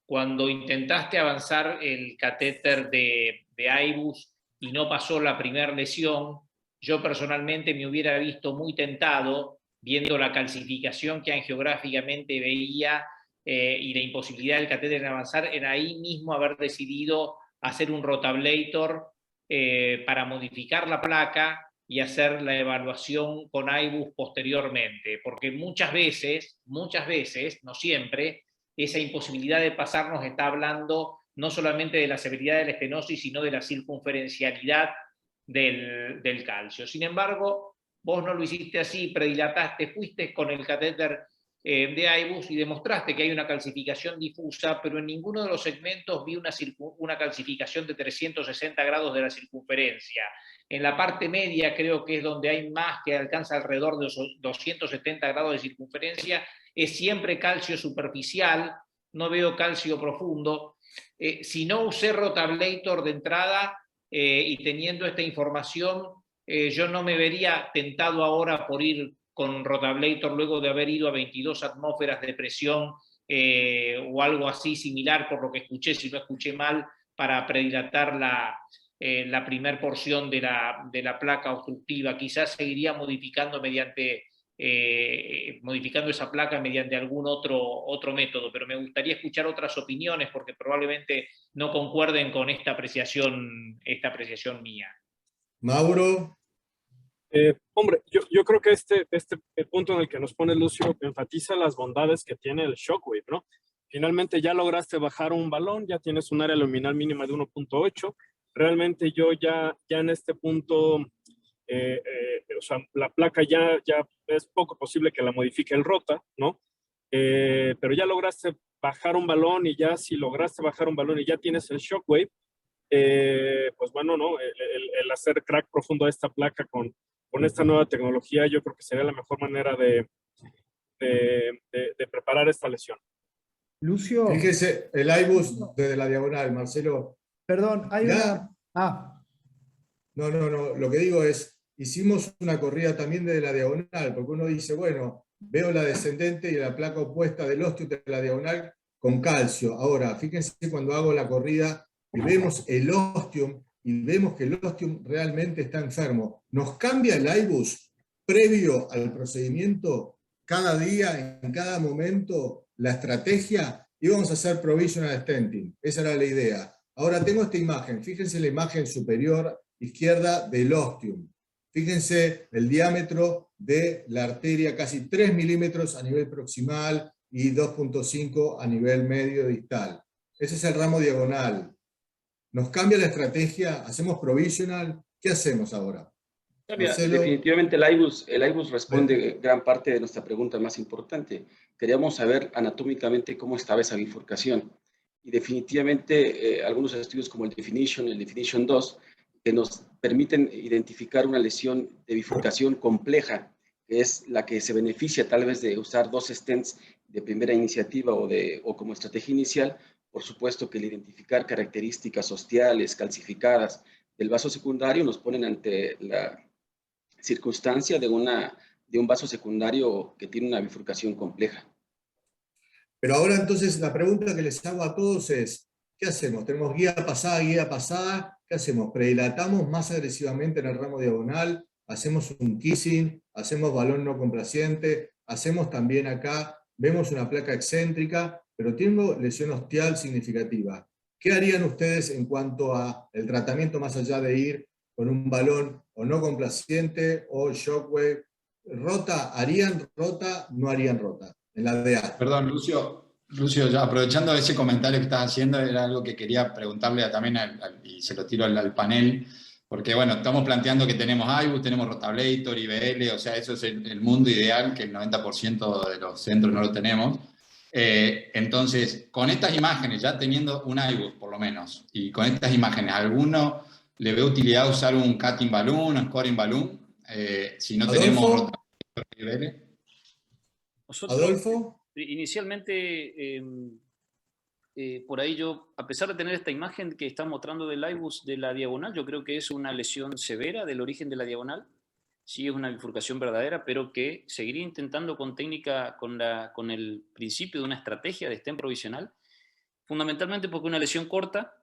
Cuando intentaste avanzar el catéter de IBUS y no pasó la primera lesión, yo personalmente me hubiera visto muy tentado, viendo la calcificación que angiográficamente veía y la imposibilidad del catéter en avanzar, en ahí mismo haber decidido hacer un rotablator para modificar la placa y hacer la evaluación con IBUS posteriormente, porque muchas veces, no siempre, esa imposibilidad de pasar nos está hablando no solamente de la severidad de la estenosis, sino de la circunferencialidad del calcio. Sin embargo, vos no lo hiciste así, predilataste, fuiste con el catéter de IBUS y demostraste que hay una calcificación difusa, pero en ninguno de los segmentos vi una calcificación de 360 grados de la circunferencia. En la parte media creo que es donde hay más, que alcanza alrededor de 270 grados de circunferencia, es siempre calcio superficial, no veo calcio profundo. Si no usé rotablator de entrada y teniendo esta información, yo no me vería tentado ahora por ir con rotablator luego de haber ido a 22 atmósferas de presión o algo así similar, por lo que escuché, si no escuché mal, para predilatar la primer porción de la placa obstructiva. Quizás seguiría modificando esa placa mediante algún otro método, pero me gustaría escuchar otras opiniones porque probablemente no concuerden con esta apreciación mía. Mauro. Hombre, yo creo que este punto en el que nos pone Lucio enfatiza las bondades que tiene el shockwave, ¿no? Finalmente ya lograste bajar un balón, ya tienes un área luminal mínima de 1.8. Realmente yo ya en este punto, o sea, la placa ya es poco posible que la modifique el rota, ¿no? Pero ya lograste bajar un balón, y ya si lograste bajar un balón y ya tienes el shockwave, pues bueno, ¿no? El hacer crack profundo a esta placa con esta nueva tecnología, yo creo que sería la mejor manera de preparar esta lesión. Lucio. Fíjese, el IBUS desde la diagonal, Marcelo. Perdón, hay una... No, lo que digo es, hicimos una corrida también desde la diagonal, porque uno dice, bueno, veo la descendente y la placa opuesta del ostium de la diagonal con calcio. Ahora, fíjense cuando hago la corrida y vemos el ostium, y vemos que el ostium realmente está enfermo. ¿Nos cambia el IBUS previo al procedimiento cada día, en cada momento, la estrategia? Y vamos a hacer provisional stenting. Esa era la idea. Ahora tengo esta imagen. Fíjense la imagen superior izquierda del ostium. Fíjense el diámetro de la arteria, casi 3 milímetros a nivel proximal y 2.5 a nivel medio distal. Ese es el ramo diagonal. ¿Nos cambia la estrategia? ¿Hacemos provisional? ¿Qué hacemos ahora? Marcelo. Definitivamente el IBUS responde gran parte de nuestra pregunta más importante. Queríamos saber anatómicamente cómo estaba esa bifurcación. Y definitivamente algunos estudios como el Definition 2, que nos permiten identificar una lesión de bifurcación compleja, que es la que se beneficia tal vez de usar 2 stents de primera iniciativa o como estrategia inicial. Por supuesto que el identificar características osteales calcificadas del vaso secundario nos ponen ante la circunstancia de un vaso secundario que tiene una bifurcación compleja. Pero ahora entonces la pregunta que les hago a todos es, ¿qué hacemos? ¿Tenemos guía pasada? ¿Qué hacemos? ¿Predilatamos más agresivamente en el ramo diagonal? ¿Hacemos un kissing? ¿Hacemos balón no complaciente? ¿Hacemos también acá? Vemos una placa excéntrica, pero tengo lesión osteal significativa. ¿Qué harían ustedes en cuanto a el tratamiento más allá de ir con un balón o no complaciente o shockwave? ¿Rota? ¿Harían rota? ¿No harían rota? En la DA. Perdón, Lucio, ya aprovechando ese comentario que estás haciendo, era algo que quería preguntarle también, y se lo tiro al panel, porque bueno, estamos planteando que tenemos IBUS, tenemos Rotablator, IBL, o sea, eso es el mundo ideal, que el 90% de los centros no lo tenemos. Entonces, con estas imágenes, ya teniendo un IBUS por lo menos, y con estas imágenes, ¿alguno le ve utilidad usar un cutting balloon, un scoring balloon? Si no tenemos Rotablator, IBL. Nosotros, Adolfo. Inicialmente, por ahí yo, a pesar de tener esta imagen que está mostrando del IBUS de la diagonal, yo creo que es una lesión severa del origen de la diagonal. Sí es una bifurcación verdadera, pero que seguiría intentando con técnica, con el principio de una estrategia de stent provisional, fundamentalmente porque una lesión corta,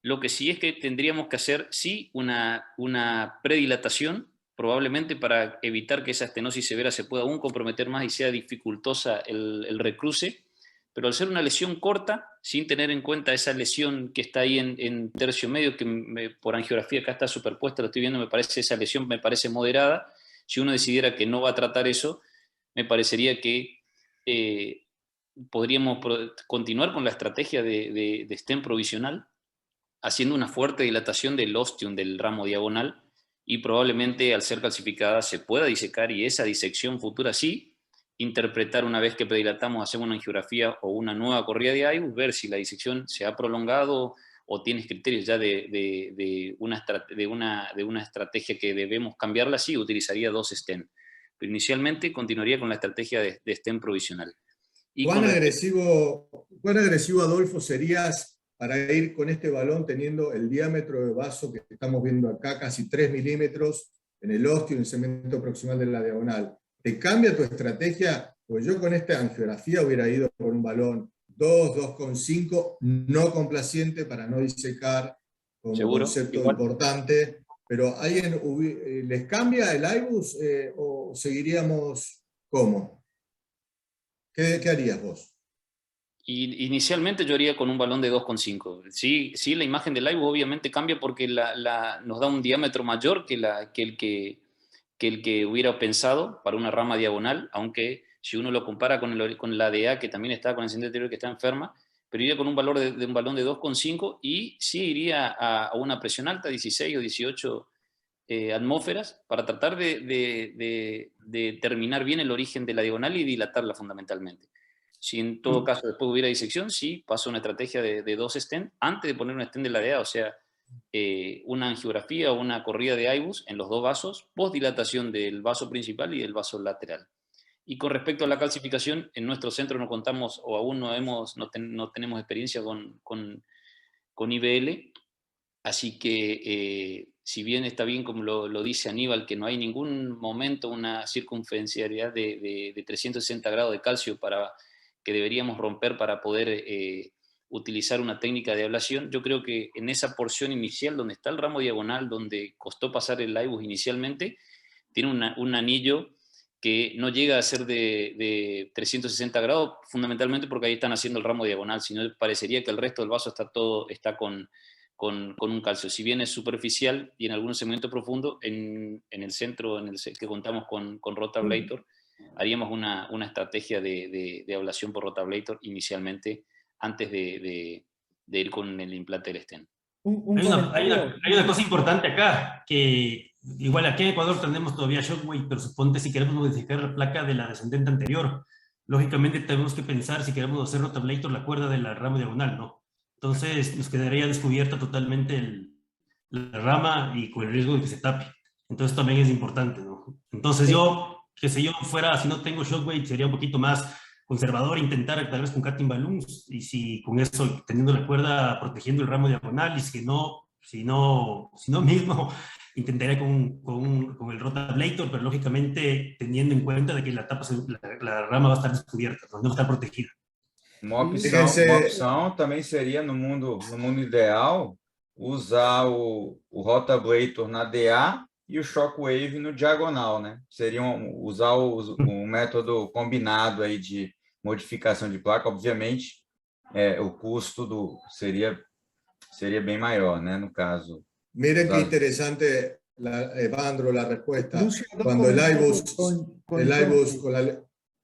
lo que sí es que tendríamos que hacer, sí, una predilatación, probablemente para evitar que esa estenosis severa se pueda aún comprometer más y sea dificultosa el recruce, pero al ser una lesión corta, sin tener en cuenta esa lesión que está ahí en tercio medio, que por angiografía acá está superpuesta, lo estoy viendo, esa lesión me parece moderada. Si uno decidiera que no va a tratar eso, me parecería que podríamos continuar con la estrategia de stent provisional, haciendo una fuerte dilatación del ostium del ramo diagonal, y probablemente al ser calcificada se pueda disecar, y esa disección futura sí, interpretar una vez que predilatamos, hacemos una angiografía o una nueva corrida de IBUS, ver si la disección se ha prolongado o tienes criterios ya de una estrategia que debemos cambiarla, sí, utilizaría 2 stent. Pero inicialmente continuaría con la estrategia de stent provisional. Y ¿Cuán agresivo, Adolfo, serías para ir con este balón teniendo el diámetro de vaso que estamos viendo acá, casi 3 milímetros, en el osteo, en el segmento proximal de la diagonal? ¿Te cambia tu estrategia? Pues yo con esta angiografía hubiera ido por un balón 2,5, no complaciente para no disecar, como ¿seguro? Concepto Igual. Importante. Pero ¿alguien les cambia el IBUS o seguiríamos cómo? ¿Qué harías vos? Y inicialmente yo haría con un balón de 2,5. Sí, la imagen del IBUS obviamente cambia porque nos da un diámetro mayor que el que hubiera pensado para una rama diagonal, aunque si uno lo compara con la DA, que también está con el sentido anterior, que está enferma, pero iría con un valor de un balón de 2,5 y sí iría a una presión alta, 16 o 18 atmósferas, para tratar de terminar bien el origen de la diagonal y dilatarla fundamentalmente. Si en todo caso después hubiera disección, sí, paso a una estrategia de 2 stent antes de poner un stent de la DA, o sea, una angiografía o una corrida de IBUS en los 2 vasos, postdilatación del vaso principal y del vaso lateral. Y con respecto a la calcificación, en nuestro centro no contamos o aún no tenemos experiencia con IBL, así que si bien está bien, como lo dice Aníbal, que no hay ningún momento una circunferencialidad de 360 grados de calcio que deberíamos romper para poder utilizar una técnica de ablación, yo creo que en esa porción inicial donde está el ramo diagonal, donde costó pasar el IBUS inicialmente, tiene un anillo que no llega a ser de 360 grados, fundamentalmente porque ahí están haciendo el ramo diagonal, sino parecería que el resto del vaso está con un calcio. Si bien es superficial y en algún segmento profundo, en el centro que contamos con Rotablator, haríamos una estrategia de ablación por Rotablator inicialmente, antes de ir con el implante del stent. Hay una cosa importante acá, que igual aquí en Ecuador tenemos todavía Shockwave, pero suponte si queremos modificar la placa de la descendente anterior, lógicamente tenemos que pensar si queremos hacer rotablator la cuerda de la rama diagonal, ¿no? Entonces nos quedaría descubierta totalmente la rama y con el riesgo de que se tape. Entonces también es importante, ¿no? Entonces yo, que si yo fuera, si no tengo Shockwave, sería un poquito más conservador, intentar tal vez con cutting balloons, y si con eso, teniendo la cuerda, protegiendo el ramo diagonal, y si no mismo, intentaría con el rotablator, pero lógicamente teniendo en cuenta de que la rama va a estar descubierta, no va a estar protegida. Uma opção também seria, no mundo ideal, usar o rotablator na DA e o Shockwave no diagonal, né? Usar o método combinado aí de modificação de placa. Obviamente, o custo seria bem maior, né? No caso. Miren qué interesante, Evandro, la respuesta. Cuando el iBus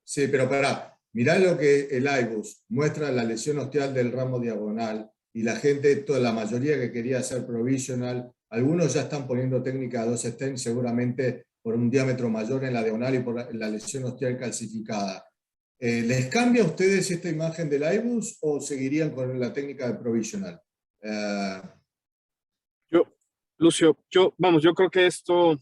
sí, pero pará. Mirá lo que el iBus muestra, la lesión ostial del ramo diagonal, y la gente, toda la mayoría que quería hacer provisional, algunos ya están poniendo técnica de 2 stents, seguramente por un diámetro mayor en la diagonal y por la lesión ostial calcificada. ¿Les cambia a ustedes esta imagen del iBus o seguirían con la técnica de provisional? Lucio, yo creo que esto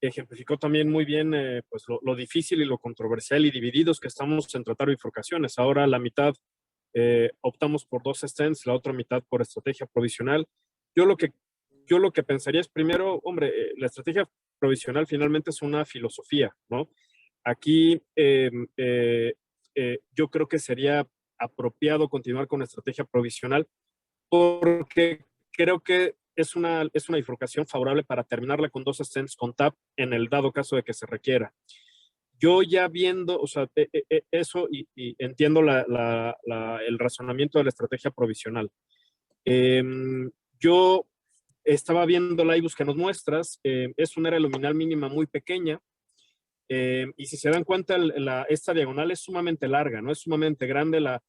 ejemplificó también muy bien pues lo difícil y lo controversial y divididos que estamos en tratar bifurcaciones. Ahora la mitad optamos por 2 stents, la otra mitad por estrategia provisional. Yo lo que pensaría es primero, hombre, la estrategia provisional finalmente es una filosofía, ¿no? Aquí yo creo que sería apropiado continuar con estrategia provisional porque creo que es una bifurcación favorable para terminarla con 2 stents con TAP en el dado caso de que se requiera. Yo ya viendo, o sea, eso y entiendo el razonamiento de la estrategia provisional. Yo estaba viendo la IBUS que nos muestras, es una área luminal mínima muy pequeña, y si se dan cuenta, esta diagonal es sumamente larga, ¿no? Es sumamente grande, la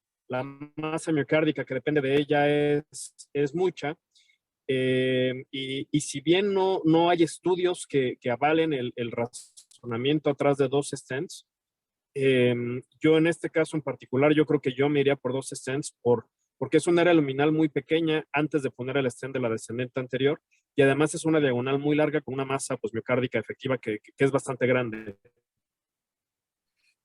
masa miocárdica que depende de ella es mucha. Y si bien no hay estudios que avalen el razonamiento atrás de 2 stents, yo en este caso en particular, yo creo que yo me iría por 2 stents porque es una área luminal muy pequeña antes de poner el stent de la descendente anterior, y además es una diagonal muy larga con una masa pues, miocárdica efectiva que es bastante grande.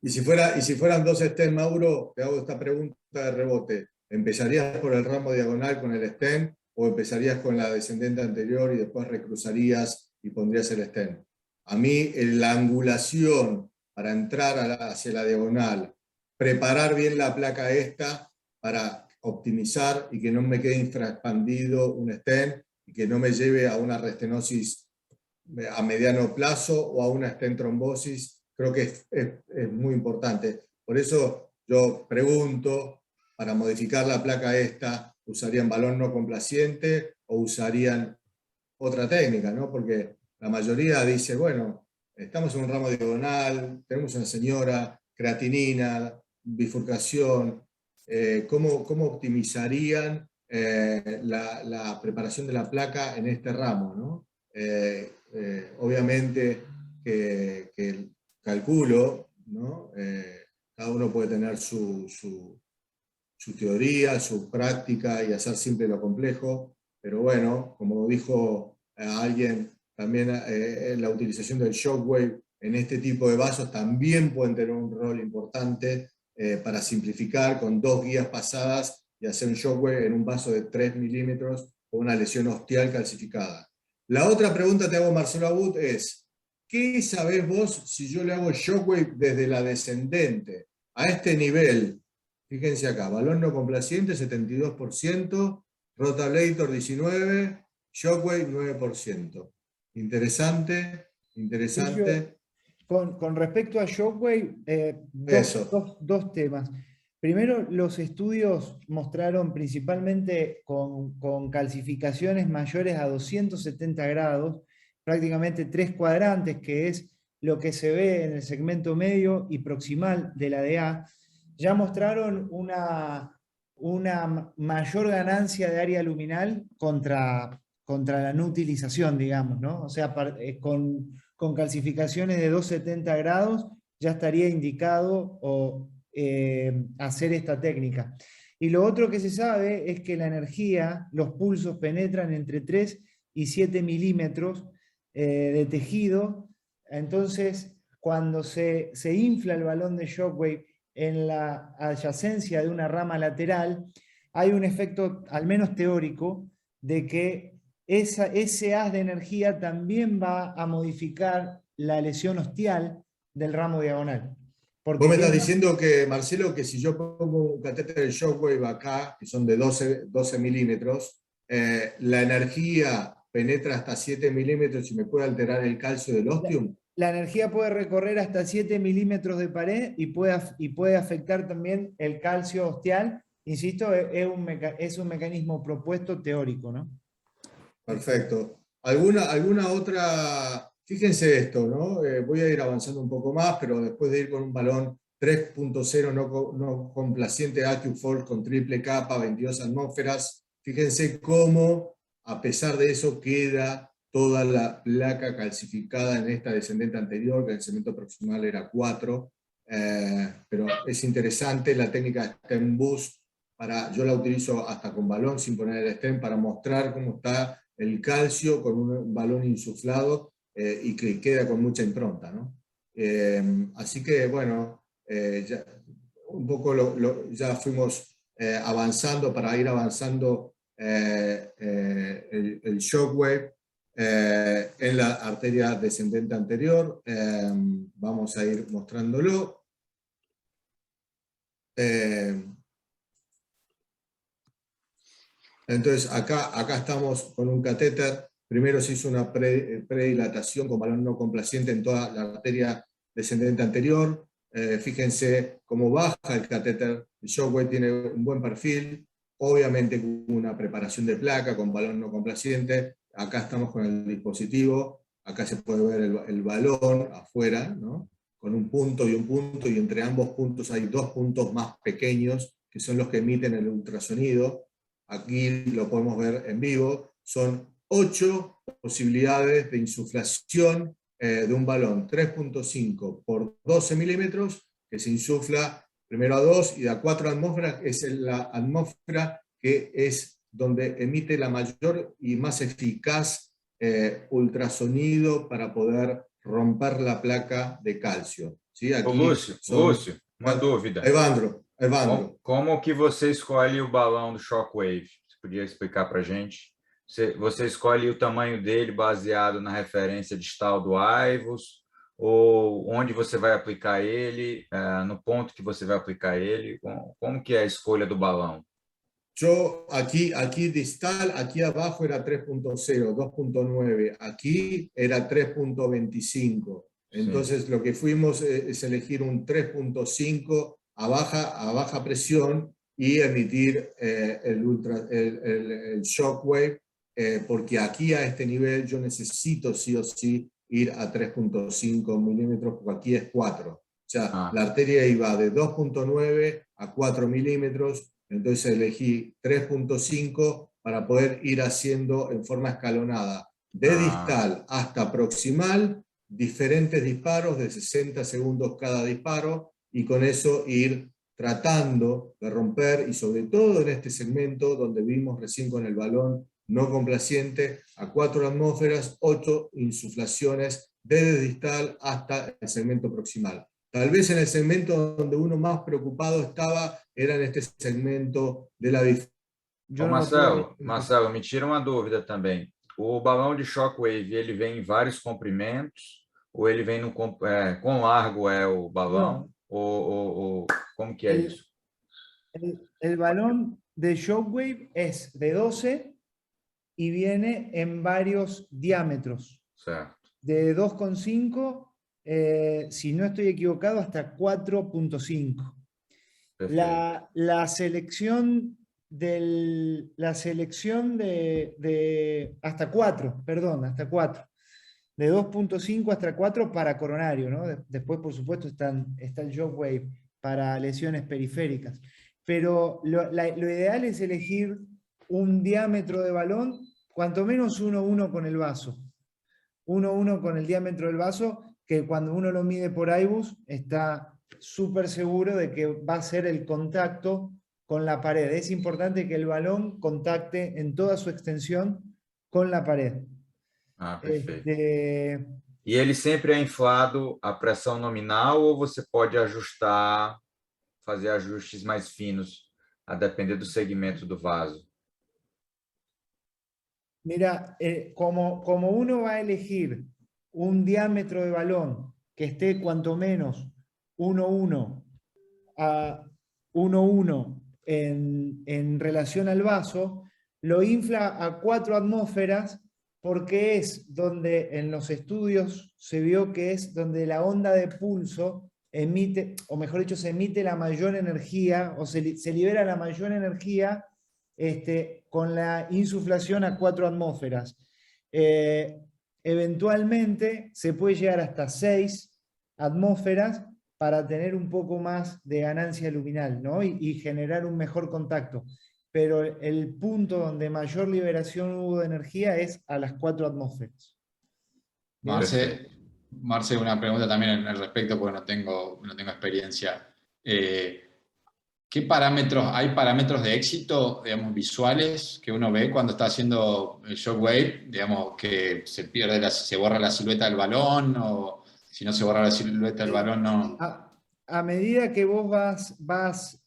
Y si fueran 2 stents, Mauro, te hago esta pregunta de rebote. ¿Empezarías por el ramo diagonal con el stent o empezarías con la descendente anterior y después recruzarías y pondrías el stent? A mí, la angulación para entrar hacia la diagonal, preparar bien la placa esta para optimizar y que no me quede infraexpandido un stent y que no me lleve a una restenosis a mediano plazo o a una stent trombosis, creo que es muy importante. Por eso yo pregunto, para modificar la placa esta, ¿usarían balón no complaciente o usarían otra técnica, ¿no? Porque la mayoría dice, bueno, estamos en un ramo diagonal, tenemos una señora, creatinina, bifurcación, ¿cómo optimizarían la preparación de la placa en este ramo, ¿no? Obviamente que el calculo, ¿no? Cada uno puede tener su teoría, su práctica y hacer simple lo complejo, pero bueno, como dijo alguien, también la utilización del Shockwave en este tipo de vasos también pueden tener un rol importante para simplificar con 2 guías pasadas y hacer un Shockwave en un vaso de 3 milímetros con una lesión ostial calcificada. La otra pregunta te hago, Marcelo Abud, es ¿qué sabés vos si yo le hago Shockwave desde la descendente a este nivel? Fíjense acá, balón no complaciente 72%, rotablator 19%, Shockwave 9%. Interesante. Con respecto a Shockwave, dos temas. Primero, los estudios mostraron principalmente con calcificaciones mayores a 270 grados, prácticamente 3 cuadrantes, que es lo que se ve en el segmento medio y proximal de la DA, ya mostraron una una mayor ganancia de área luminal contra la no utilización, digamos, ¿no? O sea, con calcificaciones de 270 grados ya estaría indicado hacer esta técnica. Y lo otro que se sabe es que la energía, los pulsos penetran entre 3 y 7 milímetros de tejido. Entonces, cuando se infla el balón de Shockwave en la adyacencia de una rama lateral, hay un efecto, al menos teórico, de que ese haz de energía también va a modificar la lesión ostial del ramo diagonal. Vos me estás diciendo que, Marcelo, que si yo pongo un catéter de Shockwave acá, que son de 12 milímetros, la energía penetra hasta 7 milímetros y me puede alterar el calcio del ostium. La energía puede recorrer hasta 7 milímetros de pared y puede afectar también el calcio ostial. Insisto, es un mecanismo propuesto teórico, ¿no? Perfecto. ¿Alguna otra? Fíjense esto, ¿no? Voy a ir avanzando un poco más, pero después de ir con un balón 3.0 no complaciente AccuFold con triple capa, 22 atmósferas, fíjense cómo, a pesar de eso, queda toda la placa calcificada en esta descendente anterior, que el segmento proximal era 4, pero es interesante la técnica stem boost, yo la utilizo hasta con balón sin poner el stem para mostrar cómo está el calcio con un balón insuflado y que queda con mucha impronta, ¿no? Así que bueno, ya, un poco ya fuimos avanzando para ir avanzando el Shockwave en la arteria descendente anterior. Vamos a ir mostrándolo. Entonces acá estamos con un catéter. Primero se hizo una predilatación con balón no complaciente en toda la arteria descendente anterior. Fíjense cómo baja el catéter. El Shockwave tiene un buen perfil. Obviamente una preparación de placa con balón no complaciente. Acá estamos con el dispositivo. Acá se puede ver el balón afuera, ¿no? Con un punto, y entre ambos puntos hay 2 puntos más pequeños, que son los que emiten el ultrasonido. Aquí lo podemos ver en vivo. Son 8 posibilidades de insuflación de un balón 3.5 por 12 milímetros, que se insufla primero a 2 y a 4 atmósferas, es la atmósfera que es donde emite la mayor y más eficaz ultrasonido para poder romper la placa de calcio. ¿Sí? Aquí Lúcio, uma dúvida. Evandro. Como que você escolhe o balão do Shockwave? Você podia explicar para a gente? Você escolhe o tamanho dele baseado na referência distal do IVUS, ou onde você vai aplicar ele, no ponto que você vai aplicar ele? Como que é a escolha do balão? Yo aquí distal, aquí abajo era 3.0, 2.9, aquí era 3.25. Entonces sí. Lo que fuimos es elegir un 3.5 a baja presión y emitir el Shockwave, porque aquí a este nivel yo necesito sí o sí ir a 3.5 milímetros, porque aquí es 4. O sea, la arteria iba de 2.9 a 4 milímetros, entonces elegí 3.5 para poder ir haciendo en forma escalonada, de distal hasta proximal, diferentes disparos de 60 segundos cada disparo, y con eso ir tratando de romper, y sobre todo en este segmento donde vimos recién con el balón no complaciente, a 4 atmósferas, 8 insuflaciones desde distal hasta el segmento proximal. Tal vez en el segmento donde uno más preocupado estaba era en este segmento de la Marcelo, me tira uma dúvida também. O balão de Shockwave, ele vem em vários comprimentos, ou ele vem quão largo é o balão, ou como que é isso? El balón de Shockwave es de 12 y viene en varios diámetros. Certo. De 2,5, si no estoy equivocado, hasta 4,5. La selección de hasta 4, perdón, hasta 4. De 2,5 hasta 4 para coronario, ¿no? Después, por supuesto, está el Shockwave para lesiones periféricas. pero lo ideal es elegir un diámetro de balón, cuanto menos 1,1 con el vaso. 1,1 con el diámetro del vaso, que cuando uno lo mide por IBUS está súper seguro de que va a ser el contacto con la pared. Es importante que el balón contacte en toda su extensión con la pared. Ah, perfeito. E ele sempre é inflado a pressão nominal ou você pode ajustar, fazer ajustes mais finos, a depender do segmento do vaso? Mira, como uno va a elegir un diámetro de balón que esté cuanto menos 1,1 a 1,1 en relación al vaso, lo infla a 4 atmósferas porque es donde en los estudios se vio que es donde la onda de pulso emite, o mejor dicho, se emite la mayor energía, o se libera la mayor energía con la insuflación a 4 atmósferas. Eventualmente se puede llegar hasta 6 atmósferas para tener un poco más de ganancia luminal, ¿no? y generar un mejor contacto. Pero el punto donde mayor liberación hubo de energía es a las 4 atmósferas. Marce, una pregunta también al respecto, porque no tengo experiencia. ¿Qué parámetros, hay parámetros de éxito, digamos, visuales que uno ve cuando está haciendo el Shockwave? Digamos, que se borra la silueta del balón, o si no se borra la silueta del balón, no. A medida que vos vas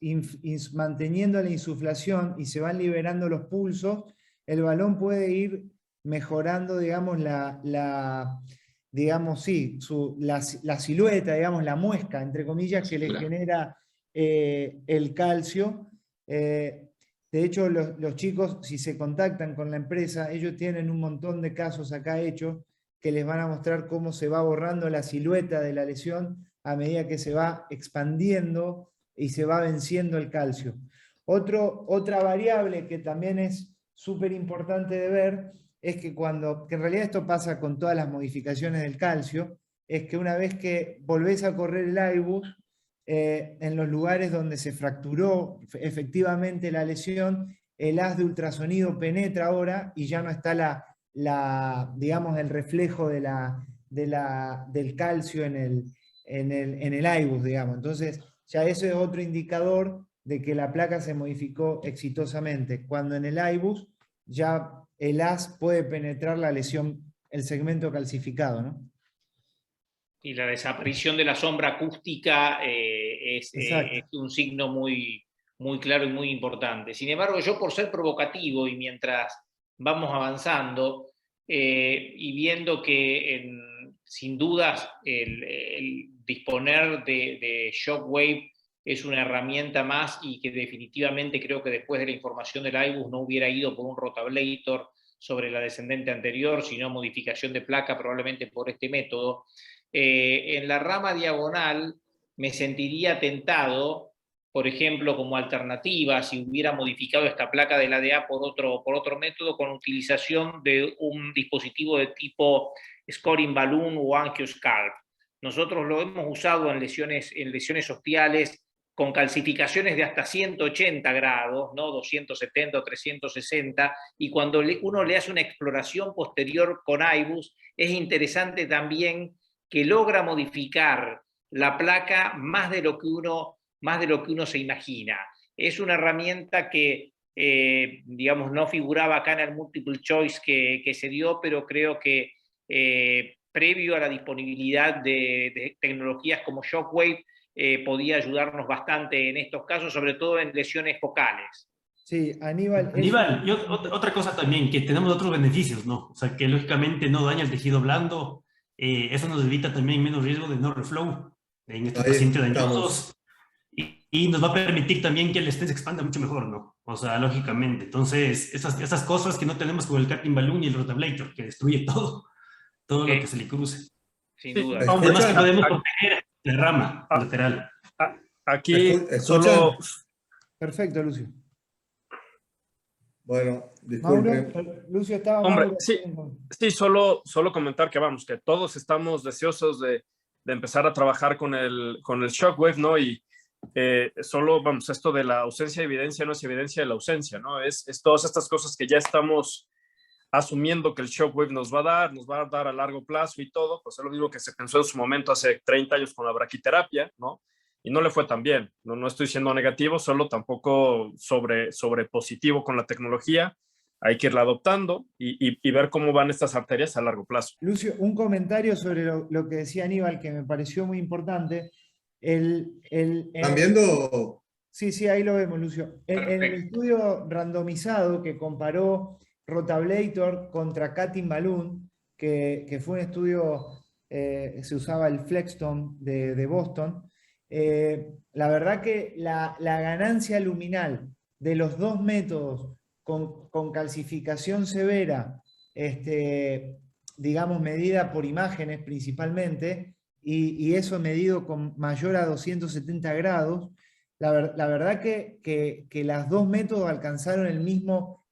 manteniendo la insuflación y se van liberando los pulsos, el balón puede ir mejorando, digamos, la silueta, digamos, la muesca, entre comillas, que le genera el calcio. De hecho, los chicos, si se contactan con la empresa, ellos tienen un montón de casos acá hechos que les van a mostrar cómo se va borrando la silueta de la lesión a medida que se va expandiendo y se va venciendo el calcio. Otra variable que también es súper importante de ver es que en realidad esto pasa con todas las modificaciones del calcio, es que una vez que volvés a correr el IBUS, en los lugares donde se fracturó efectivamente la lesión, el haz de ultrasonido penetra ahora y ya no está digamos, el reflejo del calcio en el IBUS, digamos. Entonces, ya eso es otro indicador de que la placa se modificó exitosamente, cuando en el IBUS ya el haz puede penetrar la lesión, el segmento calcificado, ¿no? Y la desaparición de la sombra acústica es un signo muy, muy claro y muy importante. Sin embargo, yo, por ser provocativo y mientras vamos avanzando y viendo que sin dudas el disponer de Shockwave es una herramienta más, y que definitivamente creo que después de la información del IBUS no hubiera ido por un rotablator sobre la descendente anterior, sino modificación de placa probablemente por este método. En la rama diagonal me sentiría tentado, por ejemplo, como alternativa, si hubiera modificado esta placa de la DA por otro método, con utilización de un dispositivo de tipo Scoring Balloon o Angioscalp. Nosotros lo hemos usado en lesiones ostiales con calcificaciones de hasta 180 grados, ¿no? 270 o 360, y cuando uno le hace una exploración posterior con IBUS, es interesante también que logra modificar la placa más de lo que uno se imagina. Es una herramienta que, digamos, no figuraba acá en el multiple choice que se dio, pero creo que previo a la disponibilidad de tecnologías como Shockwave, podía ayudarnos bastante en estos casos, sobre todo en lesiones focales. Sí, Aníbal, y otra cosa también, que tenemos otros beneficios, ¿no? O sea, que lógicamente no daña el tejido blando, eso nos evita también menos riesgo de no reflow en estos pacientes dañosos, y nos va a permitir también que el stent se expanda mucho mejor, ¿no? O sea, lógicamente. Entonces, esas cosas que no tenemos con el Capping Balloon y el rotablator, que destruye todo lo que se le cruce. Sin duda. Además que podemos proteger la rama lateral. Aquí solo... Perfecto, Lucio. Bueno, disculpe. Mauro, Lucio estaba... Hombre, Mauro, sí, solo comentar que vamos, que todos estamos deseosos de empezar a trabajar con el Shockwave, ¿no? Y solo, vamos, esto de la ausencia de evidencia no es evidencia de la ausencia, ¿no? Es todas estas cosas que ya estamos asumiendo que el shockwave nos va a dar a largo plazo y todo, pues es lo mismo que se pensó en su momento hace 30 años con la braquiterapia, ¿no? Y no le fue tan bien. No estoy siendo negativo, solo tampoco sobre positivo con la tecnología. Hay que irla adoptando y ver cómo van estas arterias a largo plazo. Lucio, un comentario sobre lo que decía Aníbal que me pareció muy importante. ¿Están viendo? Sí, ahí lo vemos, Lucio. En el estudio randomizado que comparó Rotablator contra Cutting Balloon, que fue un estudio, se usaba el Flexton de Boston, la verdad que la ganancia luminal de los dos métodos con calcificación severa, digamos, medida por imágenes principalmente, y eso medido con mayor a 270 grados, la verdad que los dos métodos alcanzaron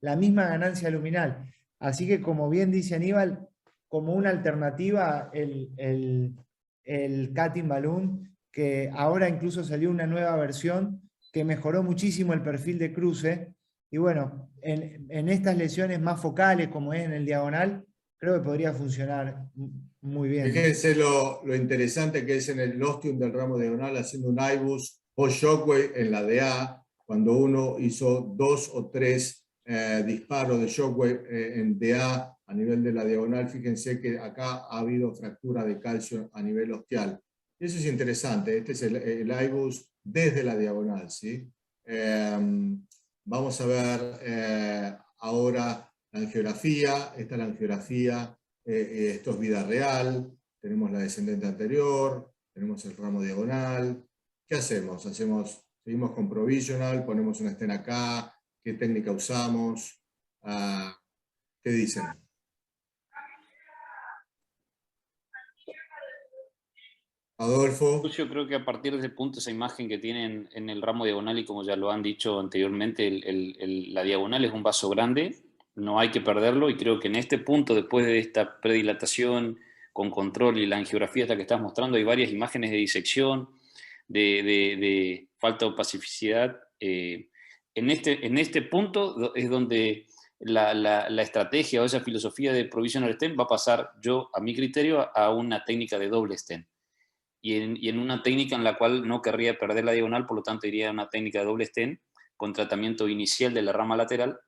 la misma ganancia luminal. Así que, como bien dice Aníbal, como una alternativa el Cutting Balloon, que ahora incluso salió una nueva versión que mejoró muchísimo el perfil de cruce. Y bueno, en estas lesiones más focales, como es en el diagonal, creo que podría funcionar muy bien. Fíjense lo interesante que es en el ostium del ramo diagonal, haciendo un IBUS post-shockwave en la DA, cuando uno hizo 2 o 3 disparos de shockwave en DA a nivel de la diagonal. Fíjense que acá ha habido fractura de calcio a nivel ostial. Eso es interesante. Este es el IBUS desde la diagonal, ¿sí? Vamos a ver ahora la angiografía. Esta es la angiografía. Esto es vida real. Tenemos la descendente anterior. Tenemos el ramo diagonal. ¿Qué hacemos? Seguimos con provisional, ponemos una stent acá. ¿Qué técnica usamos? ¿Qué dicen? Adolfo. Yo creo que a partir de ese punto, esa imagen que tienen en el ramo diagonal, y como ya lo han dicho anteriormente, la diagonal es un vaso grande, no hay que perderlo, y creo que en este punto, después de esta predilatación con control y la angiografía hasta que estás mostrando, hay varias imágenes de disección, de falta de opacificidad. En este punto es donde la estrategia o esa filosofía de provisional stent va a pasar, a mi criterio, a una técnica de doble stent. Y en una técnica en la cual no querría perder la diagonal, por lo tanto iría a una técnica de doble stent con tratamiento inicial de la rama lateral,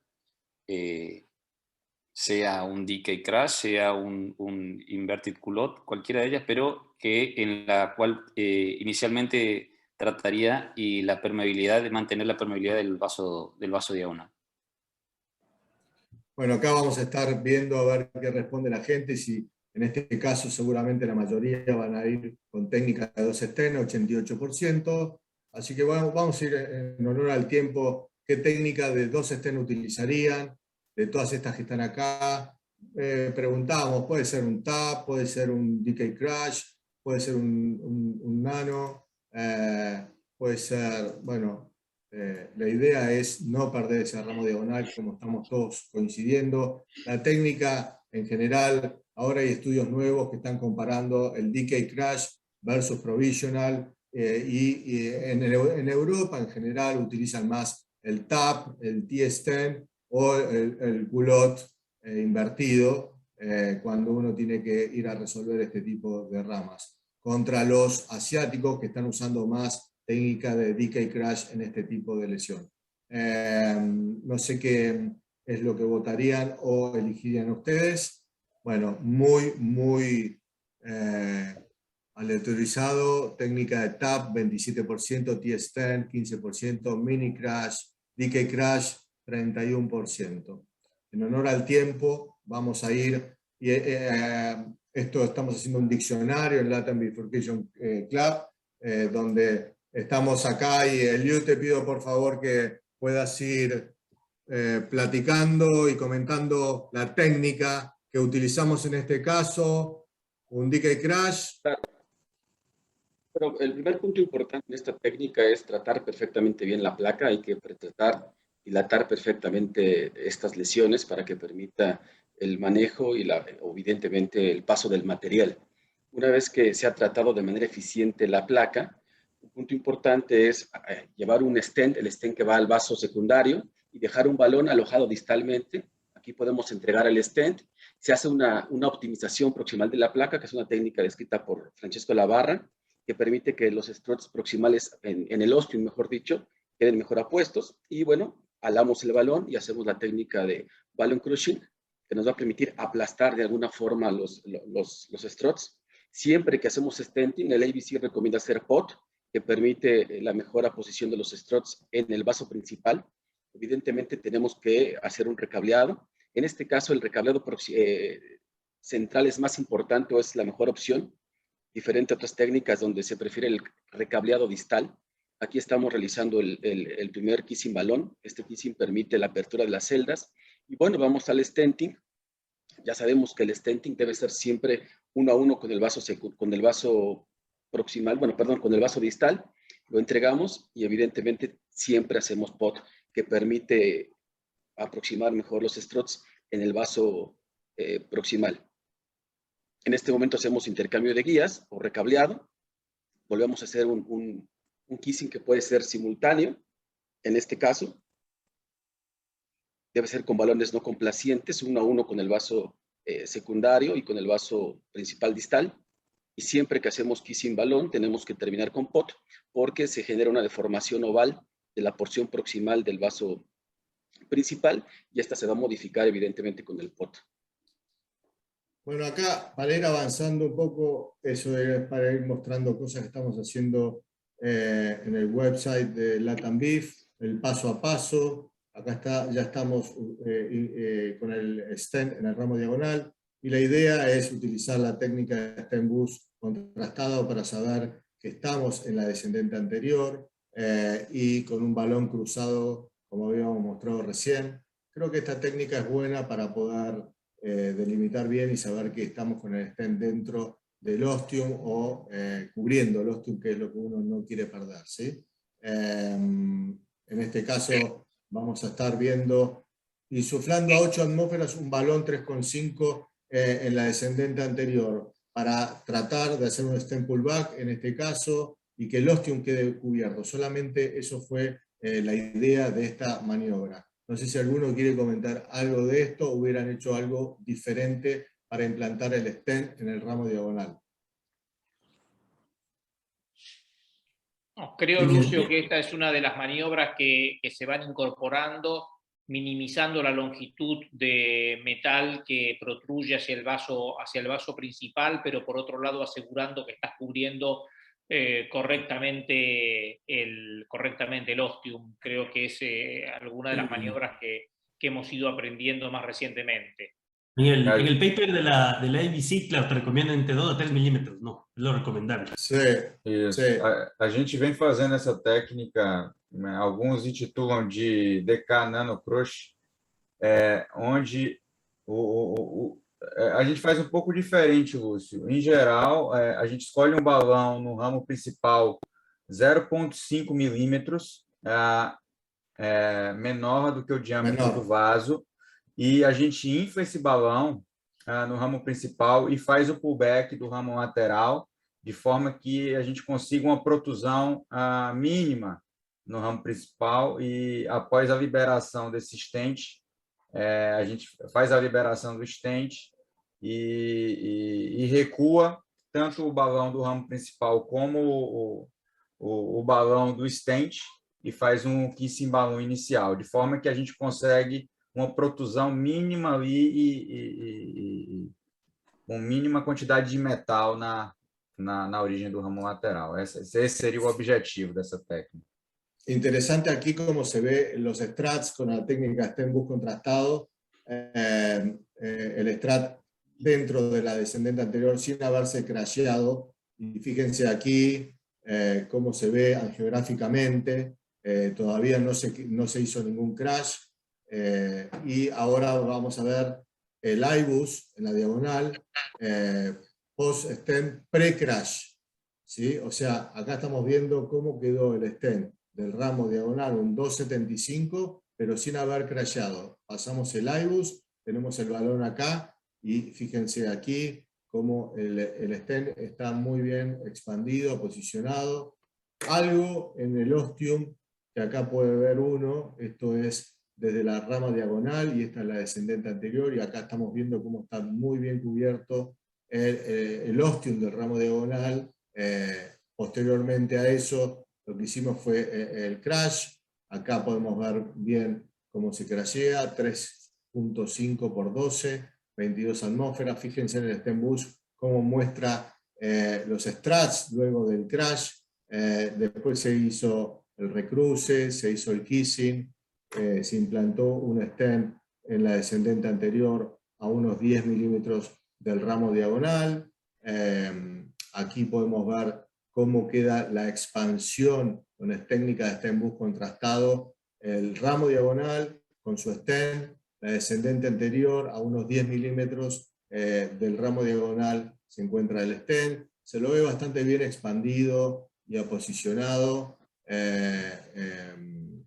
sea un DK crash, sea un inverted culot, cualquiera de ellas, pero en la cual inicialmente trataría la permeabilidad, de mantener la permeabilidad del vaso diagonal. Bueno, acá vamos a estar viendo a ver qué responde la gente. Si en este caso seguramente la mayoría van a ir con técnica de 2 stent, 88%. Así que bueno, vamos a ir en honor al tiempo. ¿Qué técnica de 2 stent utilizarían? De todas estas que están acá, preguntamos, puede ser un TAP, puede ser un DK Crash, puede ser un nano, puede ser, bueno, la idea es no perder ese ramo diagonal, como estamos todos coincidiendo. La técnica en general, ahora hay estudios nuevos que están comparando el DK Crash versus Provisional, y en Europa en general utilizan más el TAP, el T-stent, o el culot invertido, cuando uno tiene que ir a resolver este tipo de ramas. Contra los asiáticos que están usando más técnica de DK Crash en este tipo de lesión. No sé qué es lo que votarían o elegirían ustedes. Bueno, muy aleatorizado. Técnica de TAP, 27%, T-stent, 15%, Mini Crash, DK Crash, 31%. En honor al tiempo, vamos a ir, y esto estamos haciendo un diccionario en Latin Bifurcation Club, donde estamos acá, y Eliud, te pido por favor que puedas ir platicando y comentando la técnica que utilizamos en este caso, un DK Crash. Pero el primer punto importante en esta técnica es tratar perfectamente bien la placa. Hay que tratar dilatar perfectamente estas lesiones para que permita el manejo y evidentemente el paso del material. Una vez que se ha tratado de manera eficiente la placa, un punto importante es llevar un stent, el stent que va al vaso secundario, y dejar un balón alojado distalmente. Aquí podemos entregar el stent. Se hace una optimización proximal de la placa, que es una técnica descrita por Francesco Lavarra, que permite que los struts proximales en el ostium, mejor dicho, queden mejor apuestos. Y bueno, alamos el balón y hacemos la técnica de balloon crushing, que nos va a permitir aplastar de alguna forma los struts. Siempre que hacemos stenting, el ABC recomienda hacer pot, que permite la mejor posición de los struts en el vaso principal. Evidentemente tenemos que hacer un recableado. En este caso, el recableado central es más importante o es la mejor opción, diferente a otras técnicas donde se prefiere el recableado distal. Aquí estamos realizando el primer kissing balón. Este kissing permite la apertura de las celdas. Y bueno, vamos al stenting. Ya sabemos que el stenting debe ser siempre 1 a 1 con el vaso proximal, bueno, perdón, con el vaso distal. Lo entregamos y evidentemente siempre hacemos pot, que permite aproximar mejor los struts en el vaso proximal. En este momento hacemos intercambio de guías o recableado. Volvemos a hacer un kissing que puede ser simultáneo. En este caso, debe ser con balones no complacientes, 1 a 1 con el vaso secundario y con el vaso principal distal. Y siempre que hacemos kissing balón, tenemos que terminar con pot, porque se genera una deformación oval de la porción proximal del vaso principal, y esta se va a modificar evidentemente con el pot. Bueno, acá para ir avanzando un poco, eso es para ir mostrando cosas que estamos haciendo en el website de Latam Beef, el paso a paso. Acá ya estamos con el stent en el ramo diagonal, y la idea es utilizar la técnica de stent boost contrastado para saber que estamos en la descendente anterior y con un balón cruzado, como habíamos mostrado recién. Creo que esta técnica es buena para poder delimitar bien y saber que estamos con el stent dentro del ostium o cubriendo el ostium, que es lo que uno no quiere perder, ¿sí? En este caso vamos a estar viendo, insuflando a 8 atmósferas un balón 3,5 en la descendente anterior, para tratar de hacer un stent pullback en este caso, y que el ostium quede cubierto. Solamente eso fue la idea de esta maniobra. No sé si alguno quiere comentar algo de esto, o hubieran hecho algo diferente para implantar el stent en el ramo diagonal. No, creo, Lucio, que esta es una de las maniobras que se van incorporando, minimizando la longitud de metal que protruye hacia el vaso principal, pero por otro lado asegurando que estás cubriendo correctamente el ostium. Creo que es alguna de las maniobras que hemos ido aprendiendo más recientemente. En el paper de la ABC, claro, te recomienda entre 2 a 3 milímetros, ¿no? Es lo recomendable. Sí, Isso. sí. A gente vem fazendo essa técnica, né, alguns intitulam de DK Nano Crush, onde a gente faz um pouco diferente, Lúcio. Em geral, a gente escolhe um balão no ramo principal 0,5 milímetros, menor do que o diâmetro do vaso, e a gente infla esse balão no ramo principal e faz o pullback do ramo lateral, de forma que a gente consiga uma protusão mínima no ramo principal, e após a liberação desse stent, a gente faz a liberação do stent e recua tanto o balão do ramo principal como o balão do stent, e faz um kissing balão inicial, de forma que a gente consegue uma protusão mínima ali e com mínima quantidade de metal na origem do ramo lateral. Esse seria o objetivo dessa técnica. Interesante aquí cómo se ve los strats con la técnica stent boost contrastado, el strat dentro de la descendente anterior sin haberse crasheado, y fíjense aquí cómo se ve angiográficamente, todavía no se hizo ningún crash, y ahora vamos a ver el IBUS en la diagonal, post-stent pre-crash, ¿sí? O sea, acá estamos viendo cómo quedó el stent del ramo diagonal, un 2,75, pero sin haber crashado. Pasamos el IBUS, tenemos el balón acá, y fíjense aquí cómo el stent está muy bien expandido, posicionado, algo en el ostium, que acá puede ver uno, esto es desde la rama diagonal y esta es la descendente anterior, y acá estamos viendo cómo está muy bien cubierto el ostium del ramo diagonal. Posteriormente a eso, lo que hicimos fue el crash. Acá podemos ver bien cómo se crashea, 3.5 por 12, 22 atmósferas. Fíjense en el STEMBoost cómo muestra los struts luego del crash. Después se hizo el recruce, se hizo el kissing, se implantó un stem en la descendente anterior a unos 10 milímetros del ramo diagonal. Aquí podemos ver cómo queda la expansión con las técnicas de STEMBoost contrastado, el ramo diagonal con su stem, la descendente anterior a unos 10 milímetros del ramo diagonal se encuentra el stem. Se lo ve bastante bien expandido y aposicionado,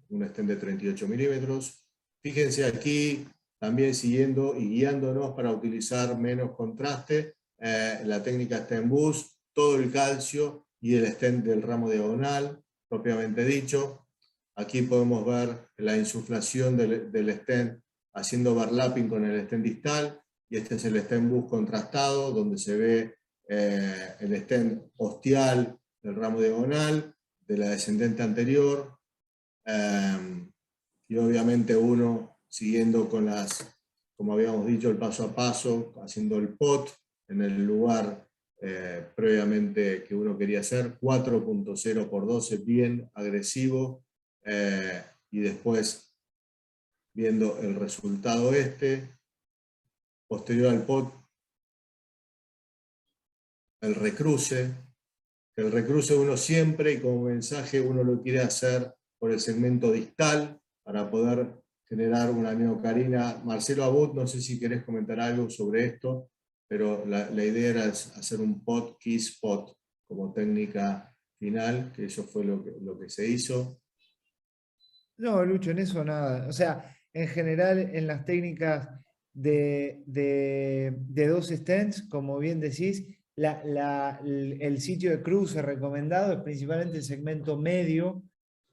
un stem de 38 milímetros. Fíjense aquí, también siguiendo y guiándonos para utilizar menos contraste, la técnica STEMBoost, todo el calcio y el stem del ramo diagonal, propiamente dicho. Aquí podemos ver la insuflación del stem haciendo overlapping con el stem distal, y este es el STEMBoost contrastado, donde se ve el stem ostial del ramo diagonal, de la descendente anterior, y obviamente uno siguiendo con como habíamos dicho, el paso a paso, haciendo el pot en el lugar previamente que uno quería hacer, 4.0 por 12, bien agresivo, y después viendo el resultado posterior al pot, el recruce. El recruce uno siempre, y como mensaje, uno lo quiere hacer por el segmento distal para poder generar una neocarina. Marcelo Abud, no sé si querés comentar algo sobre esto, pero la idea era hacer un pot, kiss pot, como técnica final, que eso fue lo que se hizo. No, Lucho, en eso nada. O sea, en general, en las técnicas de dos stents, como bien decís, el sitio de cruce recomendado es principalmente el segmento medio,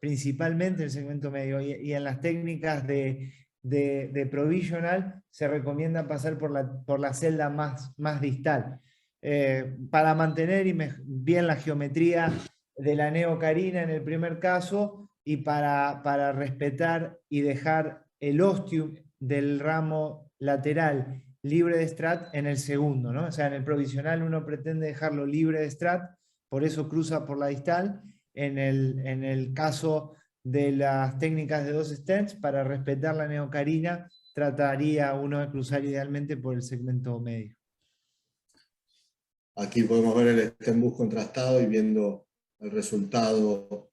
y en las técnicas de provisional se recomienda pasar por la celda más distal, para mantener bien la geometría de la neocarina en el primer caso, y para respetar y dejar el ostium del ramo lateral libre de strat en el segundo, ¿no? O sea, en el provisional uno pretende dejarlo libre de strat, por eso cruza por la distal. En el caso de las técnicas de dos stents, para respetar la neocarina, trataría uno de cruzar idealmente por el segmento medio. Aquí podemos ver el STEMBoost contrastado y viendo el resultado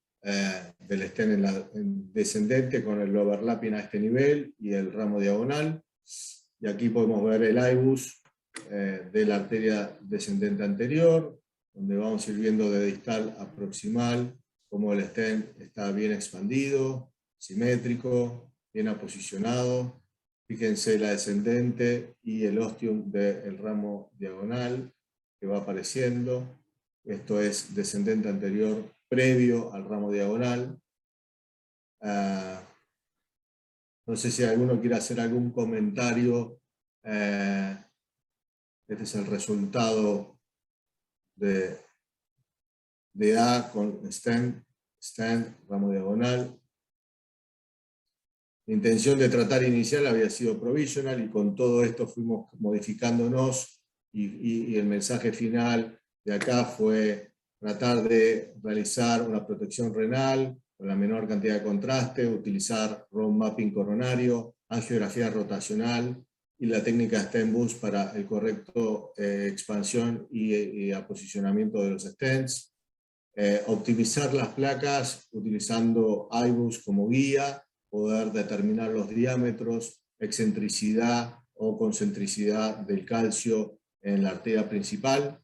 del stem en descendente con el overlapping a este nivel y el ramo diagonal. Y aquí podemos ver el IBUS de la arteria descendente anterior, donde vamos a ir viendo de distal a proximal cómo el stem está bien expandido, simétrico, bien aposicionado. Fíjense la descendente y el ostium del ramo diagonal que va apareciendo. Esto es descendente anterior previo al ramo diagonal. No sé si alguno quiere hacer algún comentario. Este es el resultado de A con stand, ramo diagonal. La intención de tratar inicial había sido provisional, y con todo esto fuimos modificándonos, y el mensaje final de acá fue tratar de realizar una protección renal con la menor cantidad de contraste, utilizar road mapping coronario, angiografía rotacional y la técnica STEMBoost para el correcto expansión y aposicionamiento de los stents. Optimizar las placas utilizando IBUS como guía, poder determinar los diámetros, excentricidad o concentricidad del calcio en la arteria principal,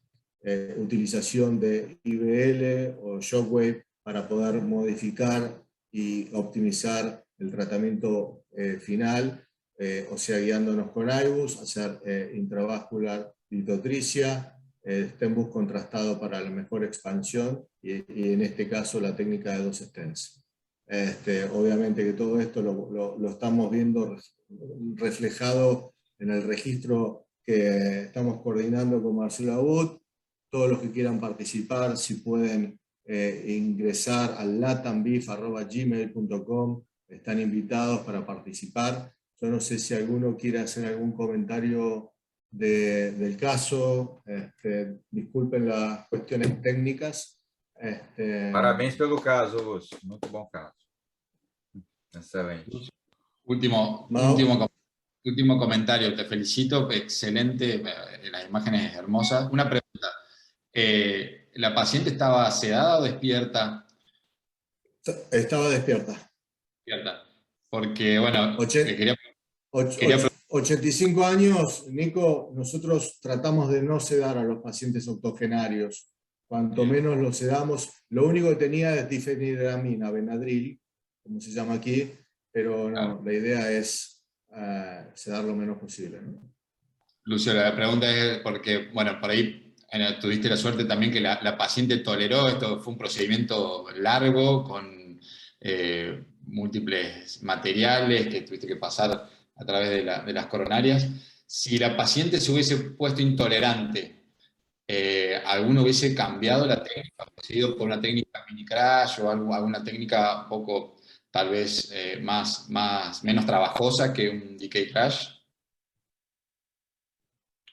utilización de IBL o Shockwave para poder modificar y optimizar el tratamiento final, o sea, guiándonos con IBUS, hacer intravascular litotricia, esté en bus contrastado para la mejor expansión y en este caso la técnica de 2 stents. Obviamente que todo esto lo estamos viendo reflejado en el registro que estamos coordinando con Marcelo Abud. Todos los que quieran participar, si pueden ingresar al latambif@gmail.com, están invitados para participar. Yo no sé si alguno quiere hacer algún comentario del caso. Disculpen las cuestiones técnicas. Parabéns pelo caso, Lúcio. Muito bom caso. Excelente. Último comentario. Te felicito. Excelente. Las imágenes hermosas. Una pregunta. ¿La paciente estaba sedada o despierta? Estaba despierta. Despierta. Porque, bueno, 85 años, Nico, nosotros tratamos de no sedar a los pacientes octogenarios. Cuanto menos los sedamos, lo único que tenía es difenhidramina, Benadryl, como se llama aquí, pero no, la idea es sedar lo menos posible, ¿no? Lucio, la pregunta es porque, bueno, por ahí tuviste la suerte también que la paciente toleró, esto fue un procedimiento largo, con múltiples materiales que tuviste que pasar a través de las coronarias. Si la paciente se hubiese puesto intolerante, ¿alguno hubiese cambiado la técnica? ¿Ido por una técnica mini crash o alguna técnica un poco, tal vez, menos trabajosa que un decay crash?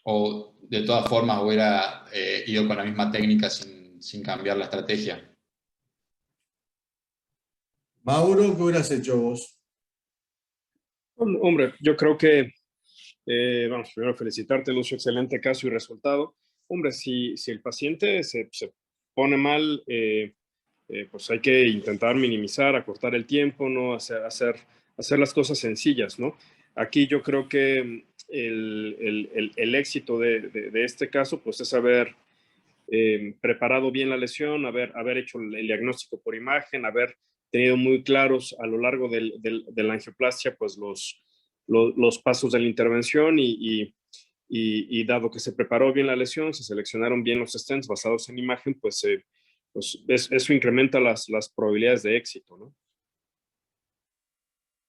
¿O de todas formas hubiera ido con la misma técnica sin cambiar la estrategia? Mauro, ¿qué hubieras hecho vos? Hombre, yo creo que, vamos, primero felicitarte, Lucio, excelente caso y resultado. Hombre, si el paciente se pone mal, pues hay que intentar minimizar, acortar el tiempo, ¿no? Hacer las cosas sencillas, ¿no? Aquí yo creo que el éxito de este caso, pues es haber preparado bien la lesión, haber hecho el diagnóstico por imagen, haber tenido muy claros a lo largo de la angioplastia, pues los pasos de la intervención y dado que se preparó bien la lesión, se seleccionaron bien los stents basados en imagen, pues eso incrementa las probabilidades de éxito, ¿no?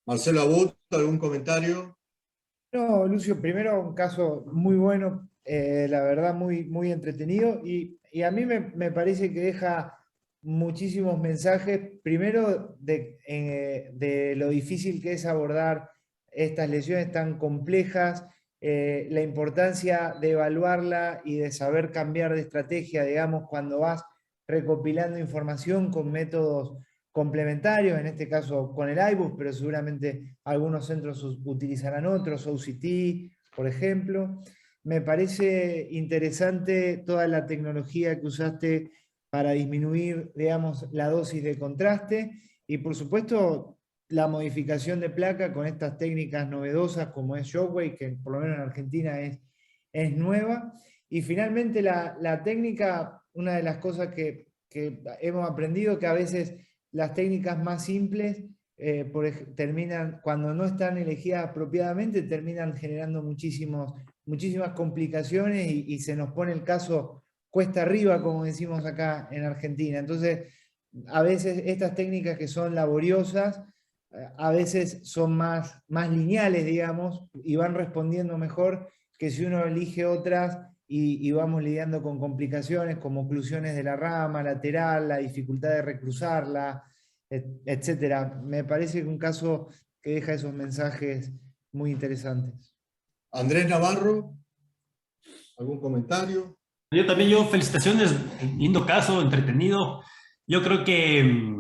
Marcelo Abud, ¿algún comentario? No, Lucio, primero un caso muy bueno, la verdad muy, muy entretenido y a mí me parece que deja muchísimos mensajes, primero de lo difícil que es abordar estas lesiones tan complejas, la importancia de evaluarla y de saber cambiar de estrategia, digamos, cuando vas recopilando información con métodos complementarios, en este caso con el iBus, pero seguramente algunos centros utilizarán otros, OCT, por ejemplo. Me parece interesante toda la tecnología que usaste para disminuir, digamos, la dosis de contraste y, por supuesto, la modificación de placa con estas técnicas novedosas como es Shockwave, que por lo menos en Argentina es nueva. Y finalmente la técnica, una de las cosas que hemos aprendido, que a veces las técnicas más simples terminan, cuando no están elegidas apropiadamente, terminan generando muchísimas complicaciones y se nos pone el caso cuesta arriba, como decimos acá en Argentina. Entonces, a veces estas técnicas que son laboriosas, a veces son más lineales, digamos, y van respondiendo mejor que si uno elige otras y vamos lidiando con complicaciones como oclusiones de la rama lateral, la dificultad de recruzarla, etc. Me parece que un caso que deja esos mensajes muy interesantes. Andrés Navarro, ¿algún comentario? Yo felicitaciones, lindo caso, entretenido. Yo creo que,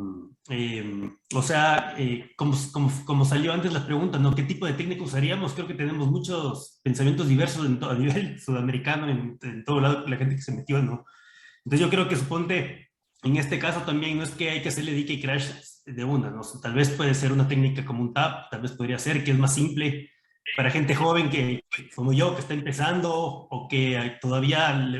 como salió antes la pregunta, ¿no? ¿Qué tipo de técnica usaríamos? Creo que tenemos muchos pensamientos diversos a nivel sudamericano, en todo lado, la gente que se metió, ¿no? Entonces yo creo que suponte, en este caso también no es que hay que hacerle decay crash de una, ¿no? Tal vez puede ser una técnica como un TAP, tal vez podría ser que es más simple para gente joven que, como yo, que está empezando o que todavía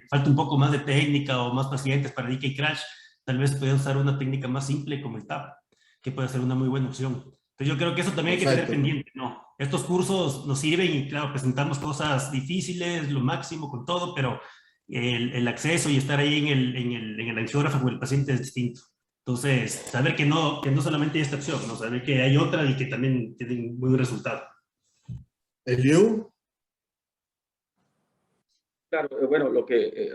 falta un poco más de técnica o más pacientes para decay crash, tal vez puede usar una técnica más simple como el TAP, que puede ser una muy buena opción. Entonces yo creo que eso también hay que tener pendiente, ¿no? Estos cursos nos sirven y claro, presentamos cosas difíciles, lo máximo con todo, pero el acceso y estar ahí en el angiógrafo con el paciente es distinto. Entonces, saber que no solamente hay esta opción, ¿no? Saber que hay otra y que también tienen muy buen resultado. Eliu. Claro, bueno,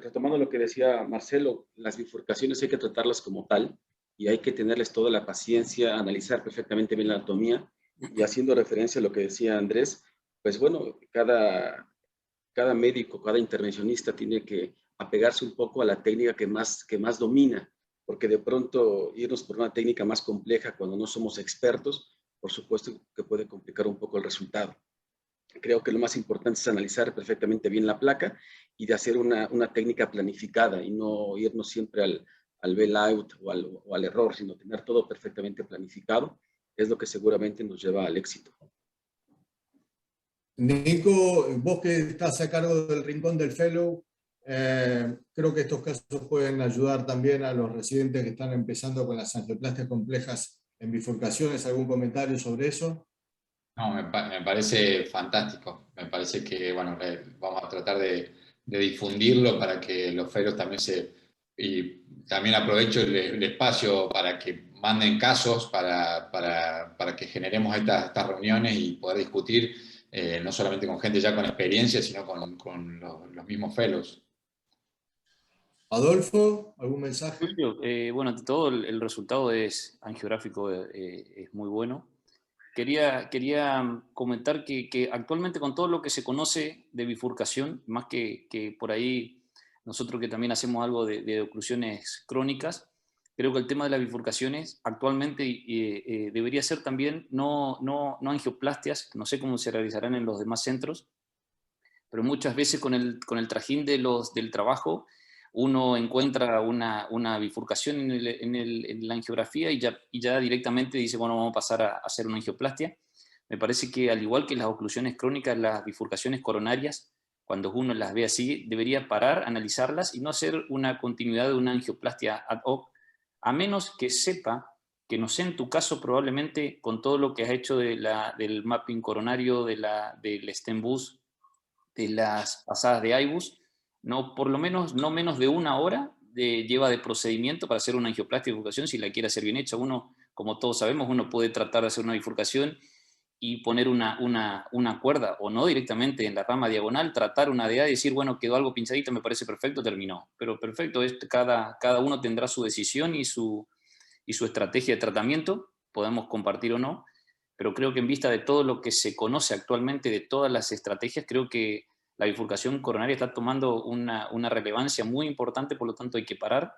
retomando lo que decía Marcelo, las bifurcaciones hay que tratarlas como tal y hay que tenerles toda la paciencia, analizar perfectamente bien la anatomía y haciendo referencia a lo que decía Andrés, pues bueno, cada médico, cada intervencionista tiene que apegarse un poco a la técnica que más domina, porque de pronto irnos por una técnica más compleja cuando no somos expertos, por supuesto que puede complicar un poco el resultado. Creo que lo más importante es analizar perfectamente bien la placa y de hacer una técnica planificada y no irnos siempre al bailout o al error, sino tener todo perfectamente planificado, es lo que seguramente nos lleva al éxito. Nico, vos que estás a cargo del rincón del fellow, creo que estos casos pueden ayudar también a los residentes que están empezando con las angioplastias complejas en bifurcaciones. ¿Algún comentario sobre eso? No, me parece fantástico. Me parece que, bueno, vamos a tratar de difundirlo para que los fellows también y también aprovecho el espacio para que manden casos, para que generemos estas reuniones y poder discutir, no solamente con gente ya con experiencia, sino con los mismos fellows. Adolfo, ¿algún mensaje? Bueno, ante todo el resultado angiográfico es muy bueno. Quería comentar que actualmente con todo lo que se conoce de bifurcación, más que por ahí nosotros que también hacemos algo de oclusiones crónicas, creo que el tema de las bifurcaciones actualmente debería ser también no angioplastias, no sé cómo se realizarán en los demás centros, pero muchas veces con el trajín del trabajo uno encuentra una bifurcación en la angiografía y ya directamente dice, bueno, vamos a pasar a hacer una angioplastia. Me parece que al igual que las oclusiones crónicas, las bifurcaciones coronarias, cuando uno las ve así, debería parar, analizarlas y no hacer una continuidad de una angioplastia ad hoc, a menos que sepa que no sé, en tu caso probablemente con todo lo que has hecho del mapping coronario, del STEMBUS, de las pasadas de IBUS, no, por lo menos no menos de una hora lleva de procedimiento para hacer una angioplastia de bifurcación si la quiere hacer bien hecha. Uno, como todos sabemos, uno puede tratar de hacer una bifurcación y poner una cuerda, o no directamente en la rama diagonal, tratar una DA y decir, bueno, quedó algo pinchadito, me parece perfecto, terminó. Pero perfecto, cada uno tendrá su decisión y su estrategia de tratamiento, podemos compartir o no, pero creo que en vista de todo lo que se conoce actualmente, de todas las estrategias, creo que la bifurcación coronaria está tomando una relevancia muy importante, por lo tanto hay que parar,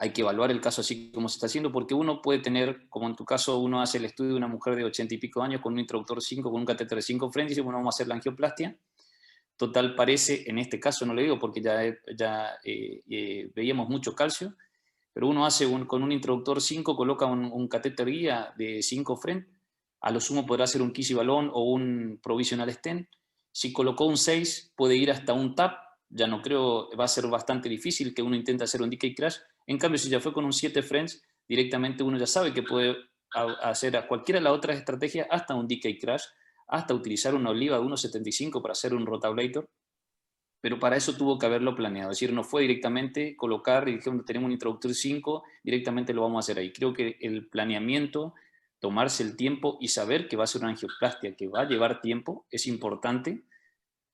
hay que evaluar el caso así como se está haciendo, porque uno puede tener, como en tu caso, uno hace el estudio de una mujer de 80 y pico años con un introductor 5, con un catéter de 5 French, y dice, bueno, vamos a hacer la angioplastia. Total, parece, en este caso no le digo porque ya veíamos mucho calcio, pero uno hace con un introductor 5, coloca un catéter guía de 5 French, a lo sumo podrá hacer un Kissy balón o un provisional stent. Si colocó un 6, puede ir hasta un TAP, ya no creo, va a ser bastante difícil que uno intente hacer un decay crash. En cambio, si ya fue con un 7 French, directamente uno ya sabe que puede hacer a cualquiera de las otras estrategias, hasta un decay crash, hasta utilizar una oliva de 1.75 para hacer un rotablator, pero para eso tuvo que haberlo planeado, es decir, no fue directamente colocar y dijeron, tenemos un introductor 5, directamente lo vamos a hacer ahí. Creo que el planeamiento, tomarse el tiempo y saber que va a ser una angioplastia que va a llevar tiempo es importante,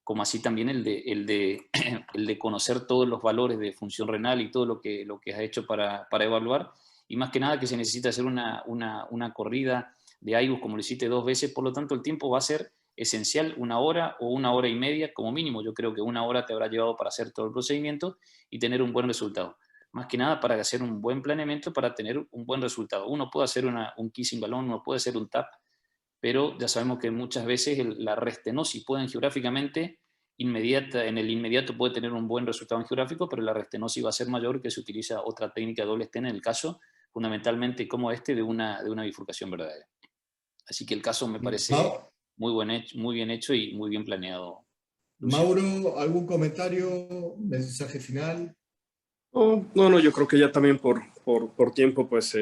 como así también el de conocer todos los valores de función renal y todo lo que has hecho para evaluar, y más que nada que se necesita hacer una corrida de IBUS como lo hiciste 2 veces, por lo tanto el tiempo va a ser esencial, 1 hora o 1 hora y media como mínimo. Yo creo que 1 hora te habrá llevado para hacer todo el procedimiento y tener un buen resultado. Más que nada para hacer un buen planeamiento, para tener un buen resultado. Uno puede hacer un kissing balón, uno puede hacer un TAP, pero ya sabemos que muchas veces la restenosis puede geográficamente en el inmediato puede tener un buen resultado angiográfico, pero la restenosis va a ser mayor que se utiliza otra técnica doble stent en el caso fundamentalmente como de una bifurcación verdadera. Así que el caso me parece muy bien hecho y muy bien planeado. Lucio. Mauro, ¿algún comentario, mensaje final? No, yo creo que ya también por tiempo, pues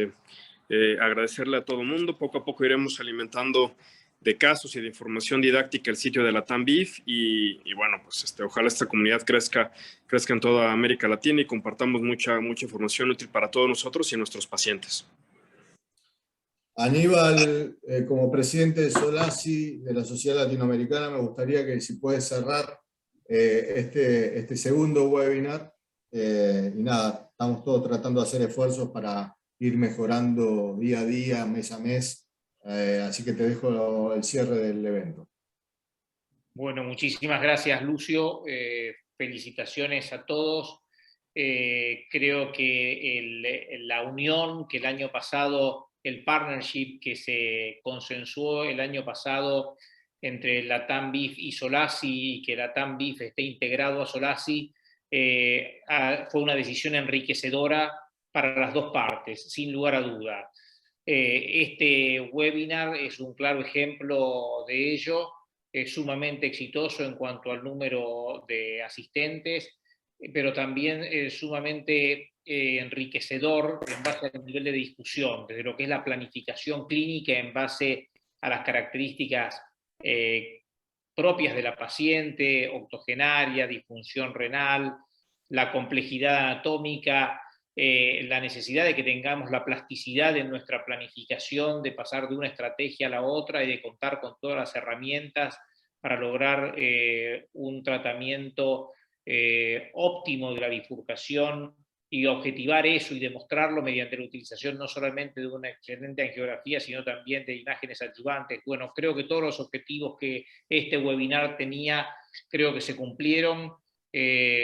agradecerle a todo el mundo. Poco a poco iremos alimentando de casos y de información didáctica el sitio de Latam BIF y bueno, pues ojalá esta comunidad crezca en toda América Latina y compartamos mucha información útil para todos nosotros y nuestros pacientes. Aníbal, como presidente de SOLACI, de la Sociedad Latinoamericana, me gustaría que si puedes cerrar este segundo webinar. Y nada, estamos todos tratando de hacer esfuerzos para ir mejorando día a día, mes a mes. Así que te dejo el cierre del evento. Bueno, muchísimas gracias, Lucio. Felicitaciones a todos. Creo que la unión que el año pasado, el partnership que se consensuó el año pasado entre Latam BIF y SOLACI, y que Latam BIF esté integrado a SOLACI, fue una decisión enriquecedora para las dos partes, sin lugar a duda. Este webinar es un claro ejemplo de ello, es sumamente exitoso en cuanto al número de asistentes, pero también es sumamente enriquecedor en base al nivel de discusión, desde lo que es la planificación clínica en base a las características propias de la paciente, octogenaria, disfunción renal, la complejidad anatómica, la necesidad de que tengamos la plasticidad en nuestra planificación, de pasar de una estrategia a la otra y de contar con todas las herramientas para lograr un tratamiento óptimo de la bifurcación y objetivar eso y demostrarlo mediante la utilización no solamente de una excelente angiografía, sino también de imágenes adyuvantes. Bueno, creo que todos los objetivos que este webinar tenía, creo que se cumplieron.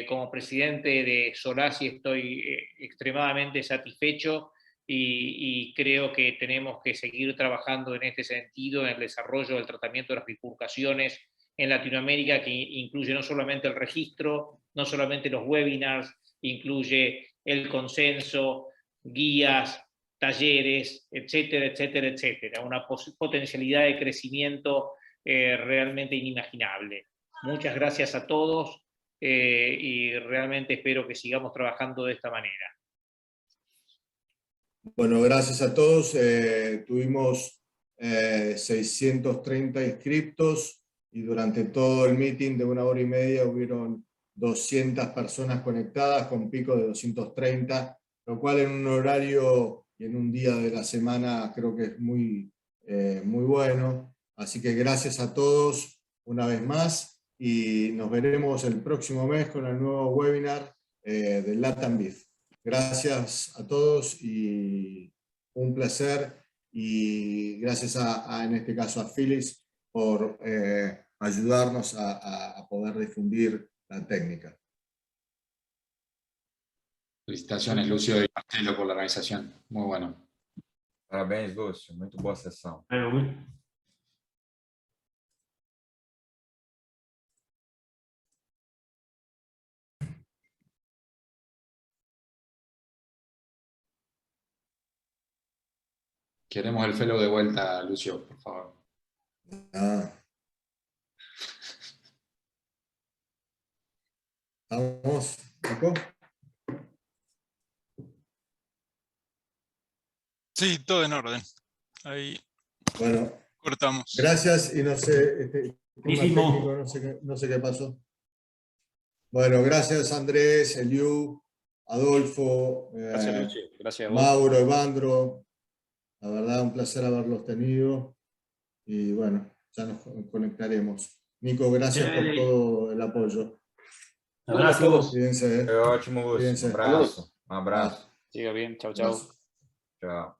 Como presidente de SOLACI estoy extremadamente satisfecho y creo que tenemos que seguir trabajando en este sentido, en el desarrollo del tratamiento de las bifurcaciones en Latinoamérica, que incluye no solamente el registro, no solamente los webinars, incluye el consenso, guías, talleres, etcétera, etcétera, etcétera. Una potencialidad de crecimiento realmente inimaginable. Muchas gracias a todos. Y realmente espero que sigamos trabajando de esta manera. Bueno, gracias a todos. Tuvimos 630 inscriptos y durante todo el meeting de 1 hora y media hubieron 200 personas conectadas con pico de 230, lo cual en un horario y en un día de la semana creo que es muy bueno. Así que gracias a todos una vez más. Y nos veremos el próximo mes con el nuevo webinar del Latam BIF. Gracias a todos y un placer, y gracias en este caso a Phyllis por ayudarnos a poder difundir la técnica. Felicitaciones, Lucio y Marcelo, por la organización. Muy bueno. Parabéns, Lúcio. Muito boa sessão. Queremos el fellow de vuelta, Lucio, por favor. ¿Estamos, Nico? Sí, todo en orden. Ahí bueno, cortamos. Gracias y no sé, técnico, no sé qué pasó. Bueno, gracias Andrés, Eliu, Adolfo, gracias, Lucio. Gracias a vos. Mauro, Evandro. La verdad, un placer haberlos tenido. Y bueno, ya nos conectaremos. Nico, gracias por todo el apoyo. Abraço. Cuídense. Foi ótimo, Lúcio. Um abraço. Um abraço. Siga bien. Chao, chao. Tchau.